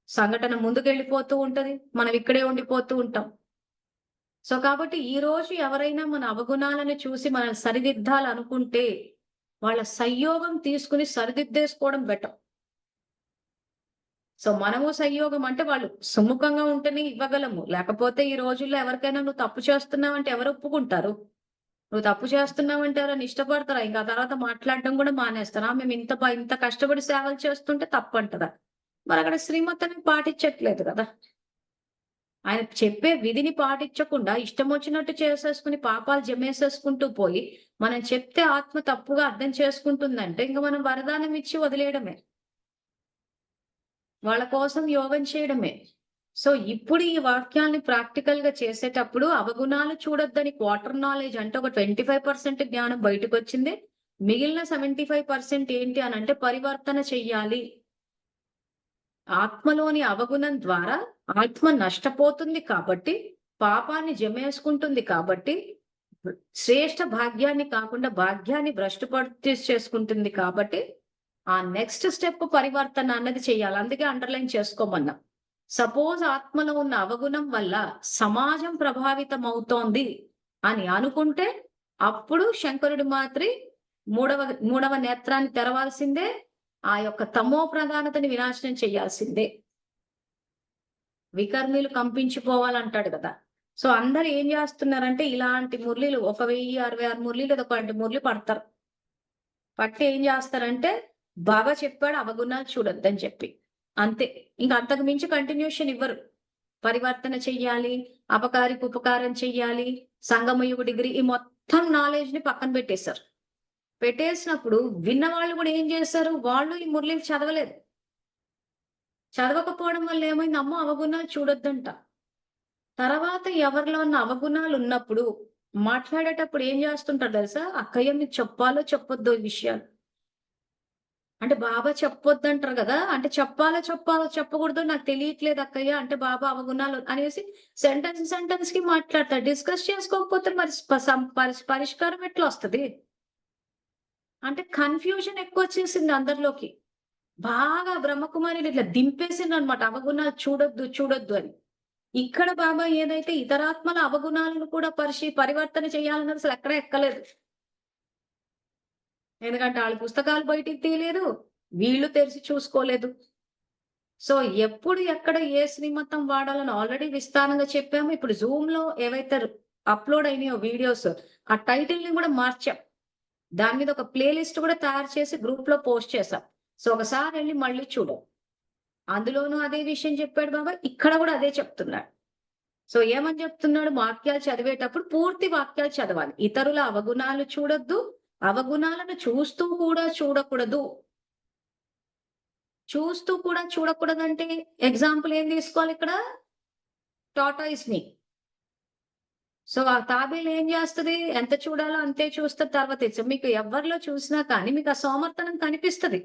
సంఘటన ముందుకెళ్ళిపోతూ ఉంటది. మనం ఇక్కడే ఉండిపోతూ ఉంటాం. సో, కాబట్టి ఈరోజు ఎవరైనా మన అవగుణాలను చూసి మనల్ని సరిదిద్దాలనుకుంటే, వాళ్ళ సంయోగం తీసుకొని సరిదిద్దేసుకోవడం బెటర్. సో, మనము సంయోగం అంటే వాళ్ళు సుముఖంగా ఉంటేనే ఇవ్వగలము. లేకపోతే ఈ రోజుల్లో ఎవరికైనా నువ్వు తప్పు చేస్తున్నావంటే ఎవరు ఒప్పుకుంటారు? నువ్వు తప్పు చేస్తున్నావంటే ఎవరైనా ఇష్టపడతారా? ఇంక ఆ తర్వాత మాట్లాడడం గూడా మానేస్తారు. మేము ఇంత కష్టపడి సేవలు చేస్తుంటే తప్పంటదా? మరక్కడ శ్రీమతన్ని పాటించట్లేదు గదా! ఆయన చెప్పే విధిని పాటించకుండా ఇష్టమొచ్చినట్టు చేసేసుకొని పాపాలు జమేసేసుకుంటూ పోయి, మనం చెప్తే ఆత్మ తప్పుగా అర్థం చేసుకుంటుందంటే ఇంక మనం వరదానం ఇచ్చి వదిలేయడమే. వాళ్ళ కోసం యోగం చేయడమే. సో, ఇప్పుడు ఈ వాక్యాల్ని ప్రాక్టికల్‌గా చేసేటప్పుడు అవగుణాలు చూడొద్దని క్వార్టర్ నాలెడ్జ్ అంటే ఒక 25% జ్ఞానం బయటకొచ్చింది. మిగిలిన 75% ఏంటి అనంటే పరివర్తన చెయ్యాలి. ఆత్మలోని అవగుణం ద్వారా ఆత్మ నష్టపోతుంది కాబట్టి, పాపాన్ని జమేసుకుంటుంది కాబట్టి, శ్రేష్ఠ భాగ్యాన్ని కాకుండా భాగ్యాన్ని చేసుకుంటుంది కాబట్టి, ఆ నెక్స్ట్ స్టెప్ పరివర్తన అన్నది చేయాలి. అందుకే అండర్‌లైన్ చేసుకోమన్నా. సపోజ్ ఆత్మలో ఉన్న అవగుణం వల్ల సమాజం ప్రభావితమవుతోంది అని అనుకుంటే, అప్పుడు శంకరుడు మాత్రి మూడవ మూడవ నేత్రాన్ని తెరవాల్సిందే. ఆ యొక్క తమో ప్రధానతని వినాశనం చేయాల్సిందే. వికర్మీలు కంపించిపోవాలంటాడు కదా! సో, అందరూ ఏం జేస్తున్నారంటే ఇలాంటి మురళిలు ఒక 1066 మురళిలు ఏదో 12 మురళి పడతారు. పట్టి ఏం జేస్తారంటే, బాబా చెప్పాడు అవగుణాలు చూడొద్దని చెప్పి. అంతే. ఇంక అంతకు మించి కంటిన్యూషన్ ఇవ్వరు. పరివర్తన చెయ్యాలి, అపకారికి ఉపకారం చెయ్యాలి, సంగమయుగు డిగ్రీ ఈ మొత్తం నాలెడ్జ్ ని పక్కన పెట్టేశారు. పెట్టేసినప్పుడు విన్న వాళ్ళు కూడా ఏం చేశారు? వాళ్ళు ఈ మురళిని చదవలేదు. చదవకపోవడం వల్ల ఏమైంది? అమ్మో! అవగుణాలు చూడొద్దంట. తర్వాత ఎవరిలో ఉన్న అవగుణాలు ఉన్నప్పుడు మాట్లాడేటప్పుడు ఏం చేస్తుంటారు తెలుసా? అక్కయ్య మీకు చెప్పాలో చెప్పొద్దో ఈ విషయాలు. అంటే బాబా చెప్పొద్దంటారు గదా! అంటే చెప్పాలో చెప్పకూడదో నాకు తెలియట్లేదు అక్కయ్య అంటే బాబా అవగుణాలు అనేసి సెంటెన్స్‌కి మాట్లాడతారు. డిస్కస్ చేసుకోకపోతే మరి పరిష్కారం ఎట్లా వస్తది? అంటే కన్‌ఫ్యూజన్ ఎక్కువొచ్చేసింది అందరిలోకి. బాగా బ్రహ్మకుమారిని ఇట్లా దింపేసిండ్రనమాట. అవగుణాలు చూడొద్దు అని. ఇక్కడ బాబా ఏదైతే ఇతరాత్మల అవగుణాలను కూడా పరివర్తన చేయాలన్నది అసలు ఎక్కడ ఎక్కలేదు. ఎందుకంటే ఆళ్ళు పుస్తకాలు బయటికి తీయలేదు. వీళ్ళు తెరిచి చూసుకోలేదు. సో, ఎప్పుడు ఎక్కడ ఏ శ్రీమతం వాడాలని ఆల్రెడీ విస్తారంగా చెప్పాము. ఇప్పుడు జూమ్‌లో ఏవైతే అప్‌లోడ్ అయినాయో వీడియోస్ ఆ టైటిల్‌ని గూడా మార్చాం. దాని మీద ఒక ప్లే లిస్ట్ కూడా తయారు చేసి గ్రూప్‌లో పోస్ట్ చేశాం. సో, ఒకసారి ఎళ్లి మళ్ళీ చూడు. అందులోనూ అదే విషయం చెప్పాడు బాబా. ఇక్కడ గూడా అదే చెప్తున్నాడు. సో, ఏమని చెప్తున్నాడు? వాక్యాలు చదివేటప్పుడు పూర్తి వాక్యాలు చదవాలి. ఇతరుల అవగుణాలు చూడొద్దు. అవగుణాలను చూస్తూ కూడా చూడకూడదు. చూస్తూ కూడా చూడకూడదంటే ఎగ్జాంపుల్ ఏం తీసుకోవాలిక్కడ? టార్టాయిస్‌ని. సో, ఆ తాబేలు ఏం చేస్తది? ఎంత చూడాలో అంతే చూస్తది తర్వాత మీకు ఎవరిలో చూసినా కానీ మీకు ఆ సోమర్థనం కనిపిస్తది.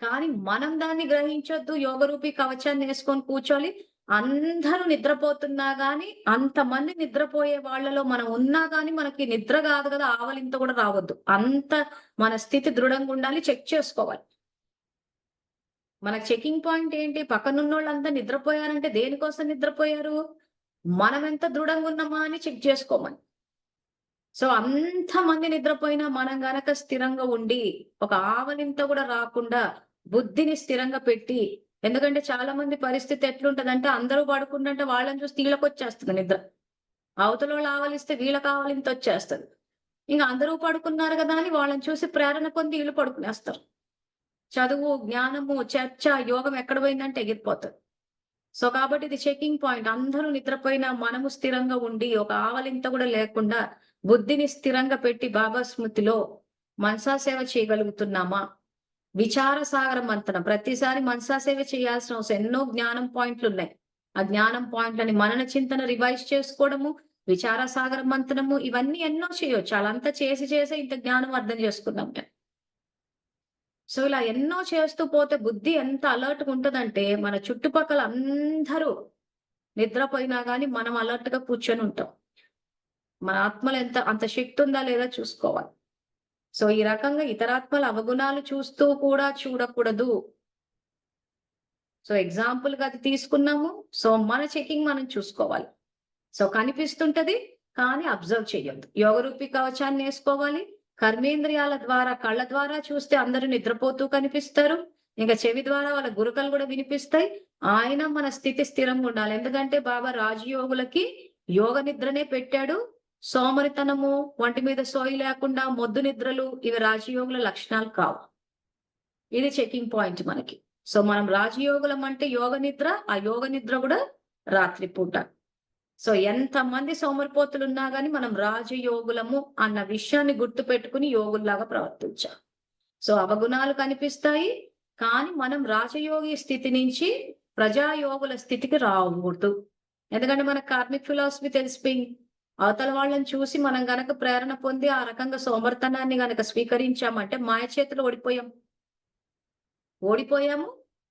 కానీ మనం దాన్ని గ్రహించొద్దు. యోగరూపి కవచాన్నేసుకొని కూర్చోలి. అందరూ నిద్రపోతున్నా గాని, అంతమంది నిద్రపోయే వాళ్ళలో మనం ఉన్నా గాని, మనకి నిద్ర గాదు గదా! ఆవలింత గూడా రావద్దు. అంత మన స్థితి దృఢంగుండాలి. చెక్ చేసుకోవాలి. మన చెకింగ్ పాయింట్ ఏంటి? పక్కనున్నోళ్ళంతా నిద్రపోయారంటే దేనికోసం నిద్రపోయారు? మనమెంత దృఢంగున్నామా అని చెక్ చేసుకోమని. సో, అంతమంది నిద్రపోయినా మనం గనక స్థిరంగా ఉండి, ఒక ఆవలింత గూడా రాకుండా బుద్ధిని స్థిరంగా పెట్టి ఎందుకంటే చాలా మంది పరిస్థితి ఎట్లుంటదంటే అందరూ పడుకుంటుంటే వాళ్ళని చూసి ఈళ్ళకొచ్చేస్తది నిద్ర. అవతలోళ్ళు ఆవలిస్తే వీళ్ళకి ఆవలింతొచ్చేస్తది. ఇంక అందరూ పడుకున్నారు గదా! అని వాళ్ళని చూసి ప్రేరణ పొంది ఈళ్ళు పడుకునేస్తారు. చదువు, జ్ఞానము, చర్చ, యోగం ఎక్కడ పోయిందంటే ఎగిరిపోతది. సో, కాబట్టి ఇది చెకింగ్ పాయింట్. అందరూ నిద్రపోయినా మనము స్థిరంగా ఉండి, ఒక ఆవలింత గూడా లేకుండా బుద్ధిని స్థిరంగా పెట్టి బాబా స్మృతిలో మనసా సేవ చేయగలుగుతున్నామా? విచార సాగర మంతనం. ప్రతిసారి మనసా సేవ చేయాల్సిన అవసరం ఎన్నో జ్ఞానం పాయింట్లున్నాయి. ఆ జ్ఞానం పాయింట్లని మనన చింతన రివైజ్ చేసుకోవడము, విచార సాగర మంతనము ఇవన్నీ ఎన్నో చేయొచ్చు. అలంతా చేసే ఇంత జ్ఞానం అర్థం చేసుకున్నాం మేము. సో, ఇలా ఎన్నో చేస్తూ పోతే బుద్ధి ఎంత అలర్ట్‌గా ఉంటదంటే, మన చుట్టుపక్కల అందరూ నిద్రపోయినా గాని మనం అలర్ట్‌గా కూర్చొనుంటాం. మన ఆత్మలో అంత శక్తి ఉందా లేదా చూసుకోవాలి. సో, ఈ రకంగా ఇతరాత్మల అవగుణాలు చూస్తూ కూడా చూడకూడదు. సో, ఎగ్జాంపుల్‌గా అది తీసుకున్నాము. సో, మన చెకింగ్ మనం చూసుకోవాలి. సో, కనిపిస్తుంటది కానీ అబ్జర్వ్ చేయొద్దు. యోగరూపి కవచాన్నేసుకోవాలి. కర్మేంద్రియాల ద్వారా, కళ్ళ ద్వారా చూస్తే అందరూ నిద్రపోతూ కనిపిస్తారు. ఇంక చెవి ద్వారా వాళ్ళ గురకలు గూడా వినిపిస్తాయి. ఆయన మన స్థితి స్థిరంగుండాలి. ఎందుకంటే బాబా రాజయోగులకి యోగ నిద్రనే పెట్టాడు. సోమరితనము, ఒంటి మీద సోయి లేకుండా మొద్దు నిద్రలు ఇవి రాజయోగుల లక్షణాలు కావు. ఇది చెకింగ్ పాయింట్ మనకి. సో, మనం రాజయోగులం అంటే యోగ నిద్ర, ఆ యోగ నిద్ర గూడా రాత్రి పూట. సో, ఎంతమంది సోమరిపోతులున్నా గాని మనం రాజయోగులము అన్న విషయాన్ని గుర్తుపెట్టుకొని యోగుల్లాగా ప్రవర్తించాలి. సో, అవగుణాలు కనిపిస్తాయి. కానీ మనం రాజయోగి స్థితి నుంచి ప్రజాయోగుల స్థితికి రాకూడదు. ఎందుకంటే మన కార్మిక్ ఫిలాసఫీ తెలిసిపోయింది. అవతల వాళ్ళని చూసి మనం గనక ప్రేరణ పొంది ఆ రకంగా సోమరితనాన్ని గనక స్వీకరించామంటే మాయ చేతిలో ఓడిపోయాం. ఓడిపోయాము.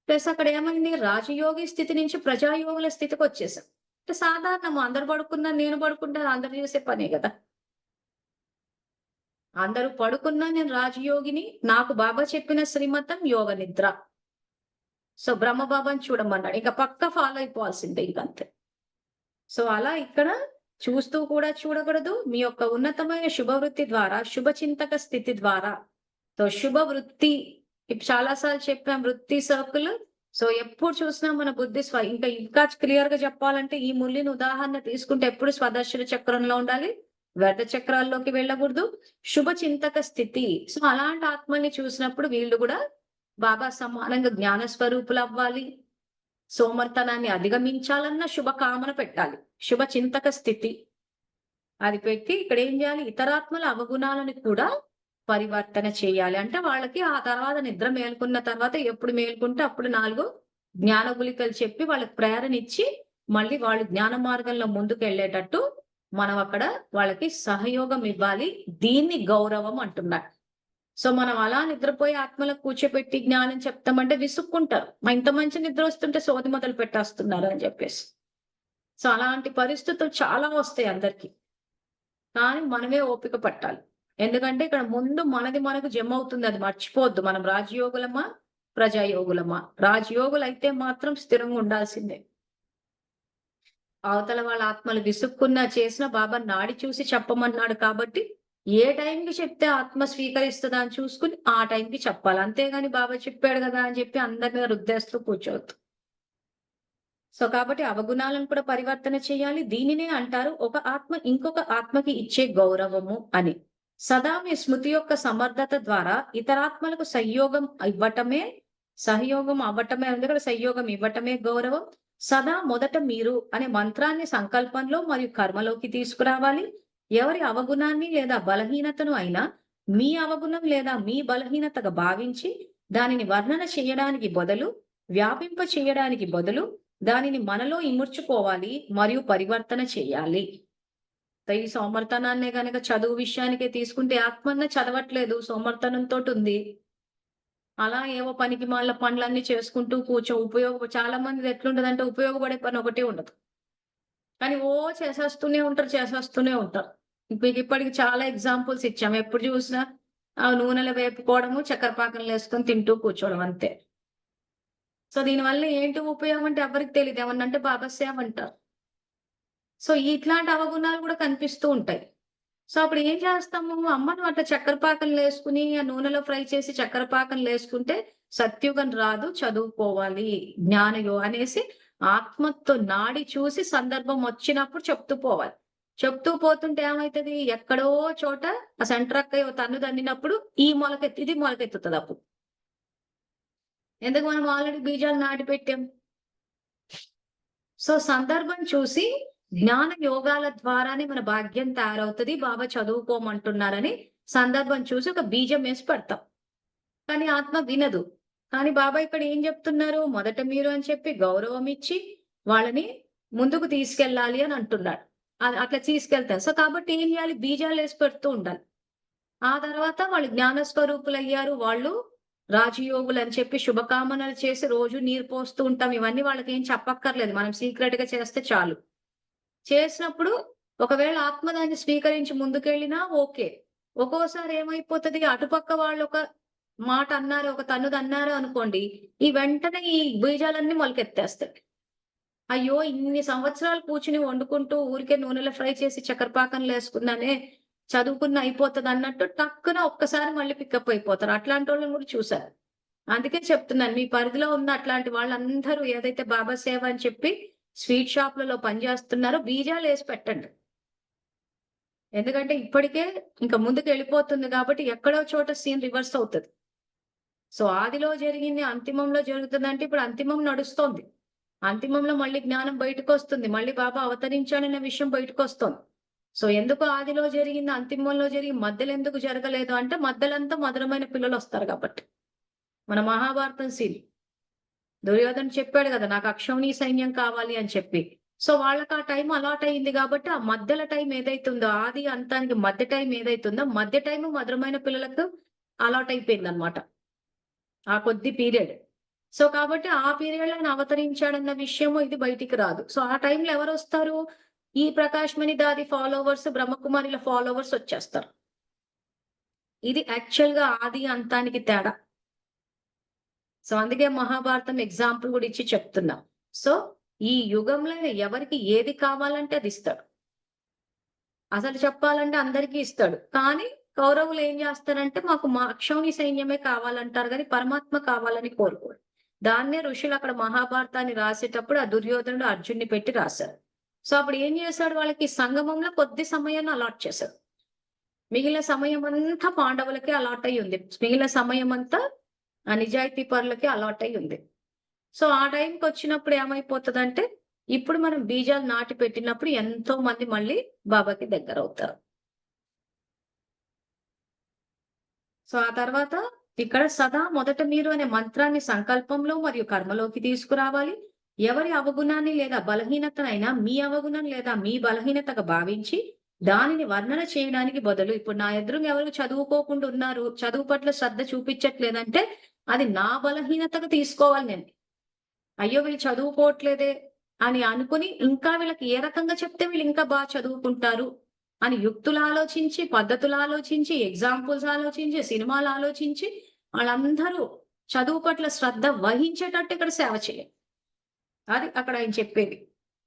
ప్లస్ అక్కడ ఏమైంది రాజయోగి స్థితి నుంచి ప్రజాయోగుల స్థితికొచ్చేసాం. అంటే సాధారణము అందరూ పడుకున్నా, నేను పడుకుంటా అందరూ చేసే పనే గదా! అందరూ పడుకున్నా నేను రాజయోగిని. నాకు బాబా చెప్పిన శ్రీమతం యోగ నిద్ర. సో, బ్రహ్మబాబాని చూడమన్నాడు. ఇంక పక్కా ఫాలో అయిపోవాల్సిందే ఇంకంతే. సో, అలా ఇక్కడ చూస్తూ కూడా చూడకూడదు. మీ యొక్క ఉన్నతమైన శుభవృత్తి ద్వారా, శుభచింతక స్థితి ద్వారా సో, శుభవృత్తి చాలా సార్లు చెప్పాం వృత్తి సర్కిల్. సో, ఎప్పుడు చూసినా మన బుద్ధి ఇంకా క్లియర్‌గా చెప్పాలంటే ఈ ముల్లిని ఉదాహరణ తీసుకుంటే ఎప్పుడు స్వదర్శన చక్రంలో ఉండాలి. వ్యర్థ చక్రాల్లోకి వెళ్ళకూడదు. శుభచింతక స్థితి. సో, అలాంటి ఆత్మల్ని చూసినప్పుడు వీళ్ళు గూడా బాబా సమానంగా జ్ఞాన స్వరూపులవ్వాలి. సోమర్తనాన్ని అధిగమించాలన్న శుభకామన పెట్టాలి. శుభ చింతక స్థితి అది పెట్టి ఇక్కడ ఏం చేయాలి? ఇతరాత్మల అవగుణాలను కూడా పరివర్తన చేయాలి. అంటే వాళ్ళకి ఆ తర్వాత నిద్ర మేల్కొన్న తర్వాత ఎప్పుడు మేల్కుంటే అప్పుడు 4 జ్ఞాన గుళికలు చెప్పి వాళ్ళకి ప్రేరణ ఇచ్చి మళ్ళీ వాళ్ళు జ్ఞాన మార్గంలో ముందుకెళ్ళేటట్టు మనం అక్కడ వాళ్ళకి సహయోగం ఇవ్వాలి. దీన్ని గౌరవం అంటున్నారు. సో మనం అలా నిద్రపోయి ఆత్మలకు కూర్చోపెట్టి జ్ఞానం చెప్తామంటే విసుక్కుంటారు. ఇంత మంచి నిద్ర వస్తుంటే సోది మొదలు పెట్టేస్తున్నారు అని చెప్పేసి. సో అలాంటి పరిస్థితులు చాలా వస్తాయి అందరికి. కానీ మనమే ఓపిక పట్టాలి. ఎందుకంటే ఇక్కడ ముందు మనకు జమ అవుతుంది. అది మర్చిపోవద్దు. మనం రాజయోగులమా, ప్రజాయోగులమా? రాజయోగులు అయితే మాత్రం స్థిరంగా ఉండాల్సిందే. అవతల వాళ్ళ ఆత్మలు విసుక్కున్నా చేసినా బాబా నాడి చూసి చెప్పమన్నాడు కాబట్టి ఏ టైంకి చెప్తే ఆత్మ స్వీకరిస్తుందా అని చూసుకుని ఆ టైంకి చెప్పాలి. అంతేగాని బాబా చెప్పాడు కదా అని చెప్పి అందరి మీద రుద్దేస్తూ కూర్చోవద్దు. సో కాబట్టి అవగుణాలను కూడా పరివర్తన చేయాలి. దీనినే అంటారు ఒక ఆత్మ ఇంకొక ఆత్మకి ఇచ్చే గౌరవము అని. సదా మీ స్మృతి యొక్క సమర్థత ద్వారా ఇతరాత్మలకు సహయోగం అవ్వటమే ఉంది ఇక్కడ. సహయోగం ఇవ్వటమే గౌరవం. సదా మొదట మీరు అనే మంత్రాన్ని సంకల్పంలో మరియు కర్మలోకి తీసుకురావాలి. ఎవరి అవగుణాన్ని లేదా బలహీనతను అయినా మీ అవగుణం లేదా మీ బలహీనతగా భావించి దానిని వర్ణన చేయడానికి బదులు, వ్యాపింప చేయడానికి బదులు దానిని మనలో ఇముడ్చుకోవాలి మరియు పరివర్తన చేయాలి. ఈ సోమర్తనాన్నే గనక చదువు విషయానికే తీసుకుంటే ఆత్మన్న చదవట్లేదు, సోమర్తనంతో ఉంది. అలా ఏవో పనికి మాల పనులన్నీ చేసుకుంటూ చాలా మంది ఎట్లుంటదంటే ఉపయోగపడే పని ఒకటే ఉండదు. కానీ చేసేస్తూనే ఉంటారు. మీకు ఇప్పటికి చాలా ఎగ్జాంపుల్స్ ఇచ్చాము. ఎప్పుడు చూసినా ఆ నూనెలో వేపుకోవడము, చక్కెర పాకంలో వేసుకొని తింటూ కూర్చోవడం అంతే. సో దీనివల్ల ఏంటి ఉపయోగం అంటే ఎవరికి తెలియదు. ఏమన్నంటే బాబా సేవ అంటారు. సో ఇట్లాంటి అవగుణాలు కూడా కనిపిస్తూ ఉంటాయి. సో అప్పుడు ఏం చేస్తాము? అమ్మను అట్లా చక్కెర పాకంలో వేసుకుని ఆ నూనెలో ఫ్రై చేసి చక్కెర పాకంలో వేసుకుంటే సత్యుగం రాదు, చదువుకోవాలి జ్ఞానయో అనేసి ఆత్మతో నాడి చూసి సందర్భం వచ్చినప్పుడు చెప్తూ పోవాలి. చెప్తూ పోతుంటే ఏమైతది? ఎక్కడో చోట ఆ సెంటర్ అక్క తన్ను తన్నినప్పుడు ఇది మొలకెత్తుతుంది అప్పుడు. ఎందుకు మనం ఆల్రెడీ బీజాలు నాటి పెట్టాం. సో సందర్భం చూసి జ్ఞాన యోగాల ద్వారానే మన భాగ్యం తయారవుతుంది. బాబా చదువుకోమంటున్నారని సందర్భం చూసి ఒక బీజం వేసి పెడతాం. కానీ ఆత్మ వినదు. కానీ బాబా ఇక్కడ ఏం చెప్తున్నారు? మొదట మీరు అని చెప్పి గౌరవం ఇచ్చి వాళ్ళని ముందుకు తీసుకెళ్ళాలి అని అంటున్నాడు. అట్లా తీసుకెళ్తారు. సో కాబట్టి ఏం చేయాలి? బీజాలు వేసి పెడుతూ ఉండాలి. ఆ తర్వాత వాళ్ళు జ్ఞాన స్వరూపులు అయ్యారు. వాళ్ళు రాజయోగులు అని చెప్పి శుభకామనలు చేసి రోజు నీరు పోస్తూ ఉంటాం. ఇవన్నీ వాళ్ళకి ఏం చెప్పక్కర్లేదు. మనం సీక్రెట్ గా చేస్తే చాలు. చేసినప్పుడు ఒకవేళ ఆత్మ దాన్ని స్వీకరించి ముందుకెళ్ళినా ఓకే. ఒక్కోసారి ఏమైపోతది? అటుపక్క వాళ్ళు ఒక మాట అన్నారు, ఒక తన్నుదన్నారు అనుకోండి. వెంటనే ఈ బీజాలన్నీ మొలకెత్తేస్తాయి. అయ్యో! ఇన్ని సంవత్సరాలు కూర్చుని వండుకుంటూ ఊరికే నూనెలో ఫ్రై చేసి చక్కెర పాకంలో వేసుకున్నానే, చదువుకున్న అయిపోతదన్నట్టు టక్కున ఒక్కసారి మళ్ళీ పికప్ అయిపోతారు. అట్లాంటోళ్ళని కూడా చూసాను. అందుకే చెప్తున్నాను. మీ పరిధిలో ఉన్న అట్లాంటి వాళ్ళందరూ ఏదైతే బాబా సేవ అని చెప్పి స్వీట్ షాప్‌లలో పనిచేస్తున్నారో బీజాలేసి పెట్టండి. ఎందుకంటే ఇప్పటికే ఇంక ముందుకెళ్ళిపోతుంది కాబట్టి ఎక్కడో చోట సీన్ రివర్స్ అవుతది. సో ఆదిలో జరిగింది అంతిమంలో జరుగుతుందంటే ఇప్పుడు అంతిమం నడుస్తోంది. అంతిమంలో మళ్ళీ జ్ఞానం బయటకొస్తుంది. మళ్ళీ బాబా అవతరించాడన్న విషయం బయటకొస్తోంది. సో ఎందుకు ఆదిలో జరిగింది, అంతిమంలో జరిగి మధ్యలో ఎందుకు జరగలేదు అంటే మధ్యలంతా మధురమైన పిల్లలొస్తారు కాబట్టి. మన మహాభారతం సీన్. దుర్యోధనుడు చెప్పాడు కదా! నాకు అక్షౌహిణి సైన్యం కావాలి అని చెప్పి. సో వాళ్ళకి ఆ టైం అలాట్ అయింది కాబట్టి ఆ మధ్యల టైం ఏదైతుందో ఆది అంతానికి మధ్య టైం ఏదైతుందో మధ్య టైము మధురమైన పిల్లలకు అలాట్ అయిపోయిందన్నమాట. ఆ కొద్ది పీరియడ్. సో కాబట్టి ఆ పీరియడ్‌లో ఆయన అవతరించాడన్న విషయము ఇది బయటికి రాదు. సో ఆ టైంలో ఎవరొస్తారు? ఈ ప్రకాశ్‌మణి దాది ఫాలోవర్స్, బ్రహ్మకుమారిల ఫాలోవర్స్ వచ్చేస్తారు. ఇది యాక్చువల్‌గా ఆది అంతానికి తేడా. సో అందుకే మహాభారతం ఎగ్జాంపుల్ కూడా ఇచ్చి చెప్తున్నా. సో ఈ యుగంలో ఎవరికి ఏది కావాలంటే అది ఇస్తాడు. అసలు చెప్పాలంటే అందరికీ ఇస్తాడు. కానీ కౌరవులు ఏం చేస్తారంటే మాకు మా అక్షౌహిణి సైన్యమే కావాలంటారు గానీ పరమాత్మ కావాలని కోరుకోరు. దాన్నే ఋషులు అక్కడ మహాభారతాన్ని రాసేటప్పుడు ఆ దుర్యోధనుడు అర్జున్ని పెట్టి రాశారు. సో అప్పుడు ఏం చేశాడు? వాళ్ళకి సంగమంలో కొద్ది సమయాన్ని అలాట్ చేశారు. మిగిలిన సమయం అంతా పాండవులకే అలాట్ అయ్యి ఉంది. మిగిలిన సమయం అంతా నిజాయితీ పరులకే అలాట్ అయ్యి ఉంది. సో ఆ టైంకి వచ్చినప్పుడు ఏమైపోతుందంటే ఇప్పుడు మనం బీజాలు నాటి పెట్టినప్పుడు ఎంతో మంది మళ్ళీ బాబాకి దగ్గర అవుతారు. సో ఆ తర్వాత ఇక్కడ సదా మొదట మీరు అనే మంత్రాన్ని సంకల్పంలో మరియు కర్మలోకి తీసుకురావాలి. ఎవరి అవగుణాన్ని లేదా బలహీనతనైనా మీ అవగుణం లేదా మీ బలహీనతగా భావించి దానిని వర్ణన చేయడానికి బదులు ఇప్పుడు నా ఎదురుగా ఎవరు చదువుకోకుండా ఉన్నారు, చదువు పట్ల శ్రద్ధ చూపించట్లేదంటే అది నా బలహీనతగా తీసుకోవాలి నేను. అయ్యో! వీళ్ళు చదువుకోవట్లేదే అని అనుకుని ఇంకా వీళ్ళకి ఏ రకంగా చెప్తే వీళ్ళు ఇంకా చదువుకుంటారు అని యుక్తులు ఆలోచించి, పద్ధతులు ఆలోచించి, ఎగ్జాంపుల్స్ ఆలోచించి, సినిమాలు ఆలోచించి వాళ్ళందరూ చదువు పట్ల శ్రద్ధ వహించేటట్టు ఇక్కడ సేవ చేయాలి. అది అక్కడ ఆయన చెప్పేది.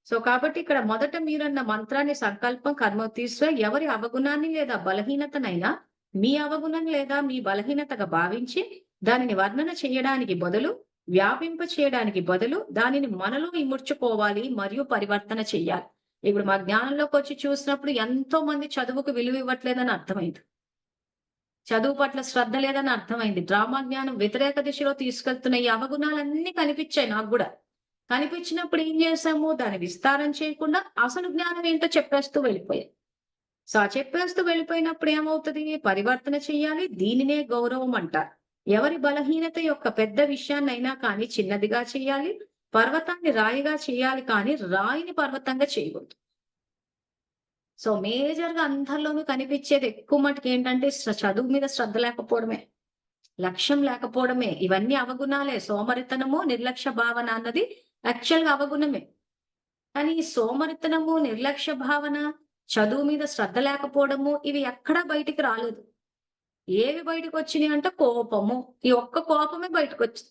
సో, కాబట్టి ఇక్కడ మొదట మీరన్న మంత్రాన్ని సంకల్పం కర్మ తీస్తే ఎవరి అవగుణాన్ని లేదా బలహీనతనైనా మీ అవగుణం లేదా మీ బలహీనతగా భావించి దానిని వర్ణన చేయడానికి బదులు, వ్యాపింప చేయడానికి బదులు దానిని మనలో ఇముడ్చుకోవాలి మరియు పరివర్తన చెయ్యాలి. ఇప్పుడు మా జ్ఞానంలోకొచ్చి చూసినప్పుడు ఎంతో మంది చదువుకు విలువ ఇవ్వట్లేదని అర్థమైంది. చదువు పట్ల శ్రద్ధ లేదని అర్థమైంది. డ్రామా జ్ఞానం వ్యతిరేక దిశలో తీసుకెళ్తున్న ఈ అవగుణాలన్నీ కనిపిచ్చాయి నాకు గూడా. కనిపించినప్పుడు ఏం చేశాము? దాన్ని విస్తారం చేయకుండా అసలు జ్ఞానం ఏంటో చెప్పేస్తూ వెళ్ళిపోయాం. సో, ఆ చెప్పేస్తూ వెళ్ళిపోయినప్పుడు ఏమవుతది? పరివర్తన చెయ్యాలి. దీనినే గౌరవం అంటారు. ఎవరి బలహీనత యొక్క పెద్ద విషయాన్నైనా కానీ చిన్నదిగా చేయాలి. పర్వతాన్ని రాయిగా చేయాలి కానీ రాయిని పర్వతంగా చేయకూడదు. సో, మేజర్‌గా అందరిలోనూ కనిపిచ్చేది ఎక్కువ మటుకేంటంటే చదువు మీద శ్రద్ధ లేకపోవడమే. లక్ష్యం లేకపోవడమే. ఇవన్నీ అవగుణాలే. సోమరితనము, నిర్లక్ష్య భావన అన్నది యాక్చువల్‌గా అవగుణమే. కానీ ఈ సోమరితనము, నిర్లక్ష్య భావన, చదువు మీద శ్రద్ధ లేకపోవడము ఇవి ఎక్కడా బయటికి రాలేదు. ఏవి బయటకొచ్చినియి అంటే కోపము. ఈ ఒక్క కోపమే బయటకొచ్చింది.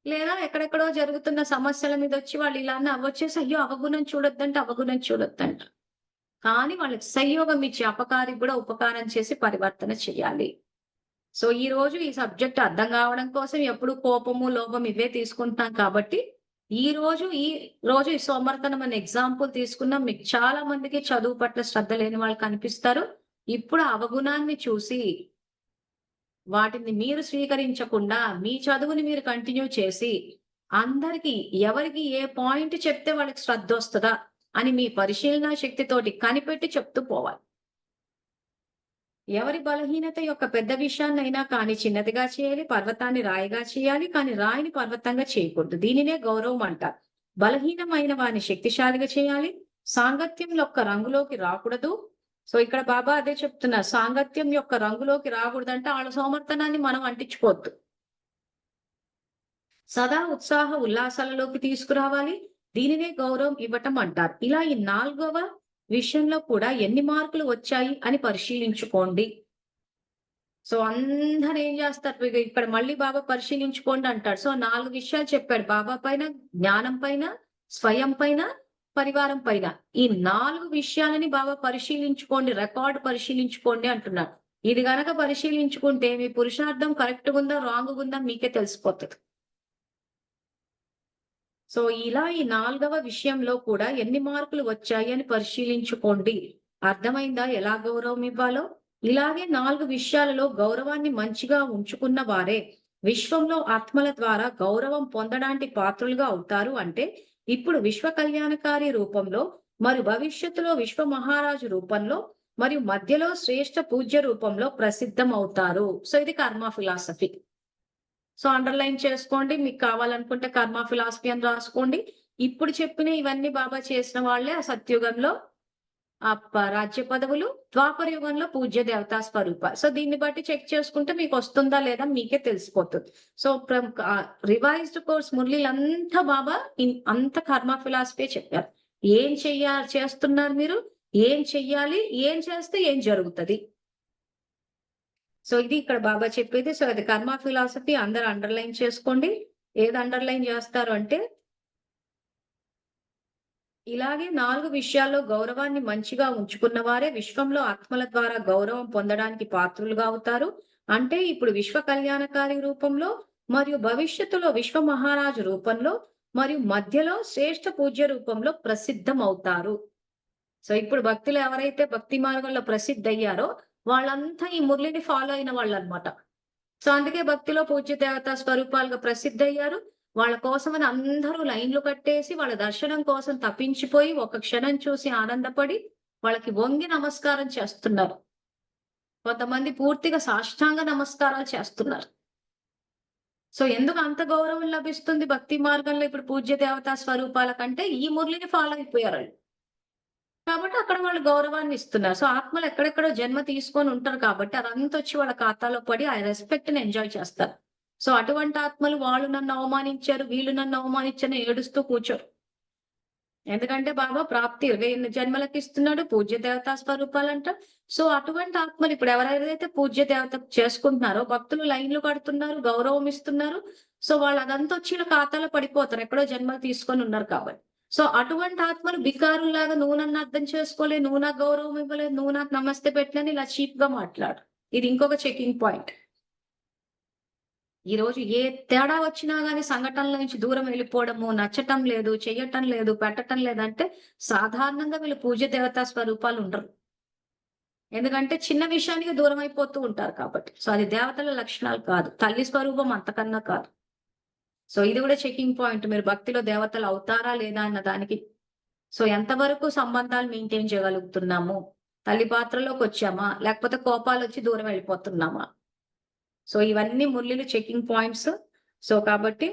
లేదా ఎక్కడెక్కడో జరుగుతున్న సమస్యల మీదొచ్చి వాళ్ళు ఇలా నవ్వొచ్చేసి అయ్యో! అవగుణం చూడొద్దంటే అవగుణం చూడొద్దంట. కానీ వాళ్ళకి సంయోగం ఇచ్చి అపకారికి కూడా ఉపకారం చేసి పరివర్తన చేయాలి. సో, ఈ సబ్జెక్ట్ అర్థం కావడం కోసం ఎప్పుడు కోపము, లోభం ఇవే తీసుకుంటున్నాం కాబట్టి, ఈ రోజు ఈ సోమరితనం అనే ఎగ్జాంపుల్ తీసుకున్నాం. మీకు చాలా మందికి చదువు పట్ల శ్రద్ధ లేని వాళ్ళు కనిపిస్తారు. ఇప్పుడు ఆ అవగుణాన్ని చూసి, వాటిని మీరు స్వీకరించకుండా, మీ చదువుని మీరు కంటిన్యూ చేసి, అందరికి ఎవరికి ఏ పాయింట్ చెప్తే వాళ్ళకి శ్రద్ధొస్తదా అని మీ పరిశీలనా శక్తితోటి కనిపెట్టి చెప్తూ పోవాలి. ఎవరి బలహీనత యొక్క పెద్ద విషయాన్నైనా కానీ చిన్నదిగా చేయాలి. పర్వతాన్ని రాయిగా చేయాలి. కానీ రాయిని పర్వతంగా చేయకూడదు. దీనినే గౌరవం అంటారు. బలహీనమైన వారిని శక్తిశాలిగా చేయాలి. సాంగత్యం యొక్క రంగులోకి రాకూడదు. సో ఇక్కడ బాబా అదే చెప్తున్నారు. సాంగత్యం యొక్క రంగులోకి రాకూడదంటే ఆళ్ళ సోమర్థనాన్ని మనం అంటించుకోవద్దు. సదా ఉత్సాహ ఉల్లాసాలలోకి తీసుకురావాలి. దీనినే గౌరవం ఇవ్వటం అంటారు. ఇలా ఈ 4వ విషయంలో కూడా ఎన్ని మార్కులు వచ్చాయి అని పరిశీలించుకోండి. సో, అందరూ ఏం జేస్తారు ఇక్కడ మళ్ళీ బాబా పరిశీలించుకోండి అంటాడు. సో, 4 విషయాలు చెప్పాడు. బాబా పైన, జ్ఞానం పైన, స్వయం పైన, పరివారం పైన. ఈ 4 విషయాలని బాబా పరిశీలించుకోండి, రికార్డ్ పరిశీలించుకోండి అంటున్నాడు. ఇది గనక పరిశీలించుకుంటే మీ పురుషార్థం కరెక్ట్‌గుందా, రాంగ్‌గుందా మీకే తెలిసిపోతది. సో, ఇలా ఈ 4వ విషయంలో కూడా ఎన్ని మార్కులు వచ్చాయి అని పరిశీలించుకోండి. అర్థమైందా ఎలా గౌరవం ఇవ్వాలో? ఇలాగే 4 విషయాలలో గౌరవాన్ని మంచిగా ఉంచుకున్న వారే విశ్వంలో ఆత్మల ద్వారా గౌరవం పొందడానికి పాత్రులుగా అవుతారు అంటే, ఇప్పుడు విశ్వ కళ్యాణకారి రూపంలో, మరియు భవిష్యత్తులో విశ్వ మహారాజు రూపంలో, మరియు మధ్యలో శ్రేష్ఠ పూజ్య రూపంలో ప్రసిద్ధమవుతారు. సో, ఇది కర్మ ఫిలాసఫీ. సో, అండర్‌లైన్ చేసుకోండి. మీకు కావాలనుకుంటే కర్మ ఫిలాసఫీ అని రాసుకోండి. ఇప్పుడు చెప్పిన ఇవన్నీ బాబా చేసిన వాళ్ళే ఆ సత్యుగంలో రాజ్య పదవులు, ద్వాపర యుగంలో పూజ్య దేవతా స్వరూప. సో, దీన్ని బట్టి చెక్ చేసుకుంటే మీకొస్తుందా లేదా మీకే తెలిసిపోతది. సో, రివైజ్డ్ కోర్స్ మురళీలంతా బాబా అంత కర్మ ఫిలాసఫీయే చెప్పారు. ఏం చేస్తున్నారు మీరు? ఏం చెయ్యాలి? ఏం చేస్తే ఏం జరుగుతది? సో, ఇది ఇక్కడ బాబా చెప్పేది. సో, అది కర్మ ఫిలాసఫీ అందరూ అండర్‌లైన్ చేసుకోండి. ఏది అండర్‌లైన్ జేస్తారు అంటే, ఇలాగే 4 విషయాల్లో గౌరవాన్ని మంచిగా ఉంచుకున్న వారే విశ్వంలో ఆత్మల ద్వారా గౌరవం పొందడానికి పాత్రులుగా అవుతారు. అంటే ఇప్పుడు విశ్వ కళ్యాణకారి రూపంలో, మరియు భవిష్యత్తులో విశ్వ మహారాజు రూపంలో, మరియు మధ్యలో శ్రేష్ఠ పూజ్య రూపంలో ప్రసిద్ధమవుతారు. సో, ఇప్పుడు భక్తులు ఎవరైతే భక్తి మార్గంలో ప్రసిద్ధయ్యారో వాళ్ళంతా ఈ మురళిని ఫాలో అయిన వాళ్ళన్నమాట. సో అందుకే భక్తిలో పూజ్య దేవతా స్వరూపాలుగా ప్రసిద్ధి అయ్యారు. వాళ్ళ కోసమని అందరూ లైన్‌లు కట్టేసి వాళ్ళ దర్శనం కోసం తపించిపోయి ఒక క్షణం చూసి ఆనందపడి వాళ్ళకి వంగి నమస్కారం చేస్తున్నారు. కొంతమంది పూర్తిగా సాష్టాంగ నమస్కారాలు చేస్తున్నారు. సో ఎందుకు అంత గౌరవం లభిస్తుంది భక్తి మార్గంలో ఇప్పుడు పూజ్య దేవతా స్వరూపాల కంటే ఈ మురళిని ఫాలో అయిపోయారాళ్ళు. కాబట్టి అక్కడ వాళ్ళు గౌరవాన్ని ఇస్తున్నారు. సో ఆత్మలు ఎక్కడెక్కడో జన్మ తీసుకొని ఉంటారు కాబట్టి అదంతా వచ్చి వాళ్ళ ఖాతాలో పడి ఆ రెస్పెక్ట్‌ని ఎంజాయ్ చేస్తారు. సో అటువంటి ఆత్మలు వాళ్ళు నన్ను అవమానించారు, వీళ్ళు నన్ను అవమానించారని ఏడుస్తూ కూర్చోరు. ఎందుకంటే బాబా ప్రాప్తి 20 జన్మలకి ఇస్తున్నాడు. పూజ్య దేవతా స్వరూపాలంట. సో అటువంటి ఆత్మలు ఇప్పుడు ఎవరెవరైతే పూజ్య దేవత చేసుకుంటున్నారో భక్తులు లైన్‌లు కడుతున్నారు, గౌరవం ఇస్తున్నారు. సో వాళ్ళు అదంతా వచ్చి ఈళ్ళ ఖాతాలో పడిపోతారు. ఎక్కడో జన్మలు తీసుకొని ఉన్నారు కాబట్టి. సో అటువంటి ఆత్మలు బికారుల్లాగా నువ్వు నన్ను అర్థం చేసుకోలే, నువ్వు నాకు గౌరవం ఇవ్వలేదు, నువ్వు నాకు నమస్తే పెట్టలేని ఇలా చీప్‌గా మాట్లాడు. ఇది ఇంకొక చెకింగ్ పాయింట్. ఈరోజు ఏ తేడా వచ్చినా గాని సంఘటనల నుంచి దూరం వెళ్ళిపోవడము, నచ్చటం లేదు, చెయ్యటం లేదు, పెట్టటం లేదంటే సాధారణంగా వీళ్ళు పూజ్య దేవతా స్వరూపాలు ఉండరు. ఎందుకంటే చిన్న విషయానికి దూరం అయిపోతూ ఉంటారు కాబట్టి. సో అది దేవతల లక్షణాలు కాదు. తల్లి స్వరూపం అంతకన్నా కాదు. సో ఇది కూడా చెకింగ్ పాయింట్. మీరు భక్తిలో దేవతలు అవుతారా లేదా అన్న దానికి. సో ఎంతవరకు సంబంధాలు మెయింటైన్ చేయగలుగుతున్నాము? తల్లి పాత్రలోకొచ్చామా? లేకపోతే కోపాలొచ్చి దూరం వెళ్ళిపోతున్నామా? సో ఇవన్నీ మురళిలు చెకింగ్ పాయింట్స్. సో కాబట్టి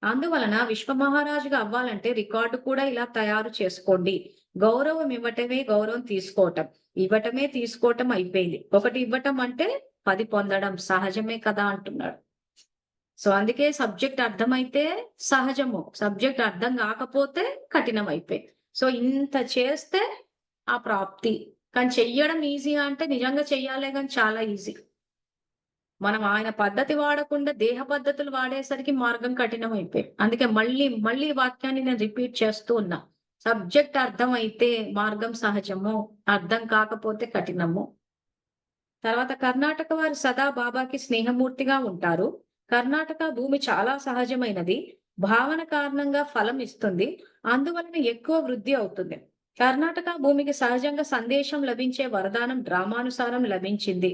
అందువలన విశ్వమహారాజుగా అవ్వాలంటే రికార్డు కూడా ఇలా తయారు చేసుకోండి. గౌరవం ఇవ్వటమే గౌరవం తీసుకోవటం. ఇవ్వటమే తీసుకోవటం అయిపోయింది. ఒకటి ఇవ్వటం అంటే 10 పొందడం సహజమే కదా అంటున్నాడు. సో అందుకే సబ్జెక్ట్ అర్థమైతే సహజము. సబ్జెక్ట్ అర్థం కాకపోతే కఠినం అయిపోయింది. సో ఇంత చేస్తే ఆ ప్రాప్తి. కానీ చెయ్యడం ఈజీయా అంటే నిజంగా చెయ్యాలే గాని చాలా ఈజీ. మనం ఆయన పద్ధతి వాడకుండా దేహ పద్ధతులు వాడేసరికి మార్గం కఠినం అయిపోయింది. అందుకే మళ్ళీ ఈ వాక్యాన్ని నేను రిపీట్ చేస్తూ ఉన్నా. సబ్జెక్ట్ అర్థమైతే మార్గం సహజము. అర్థం కాకపోతే కఠినము. తర్వాత కర్ణాటక వారు సదా బాబాకి స్నేహమూర్తిగా ఉంటారు. కర్ణాటక భూమి చాలా సహజమైనది. భావన కారణంగా ఫలం ఇస్తుంది. అందువలన ఎక్కువ వృద్ధి అవుతుంది. కర్ణాటక భూమికి సహజంగా సందేశం లభించే వరదానం డ్రామానుసారం లభించింది.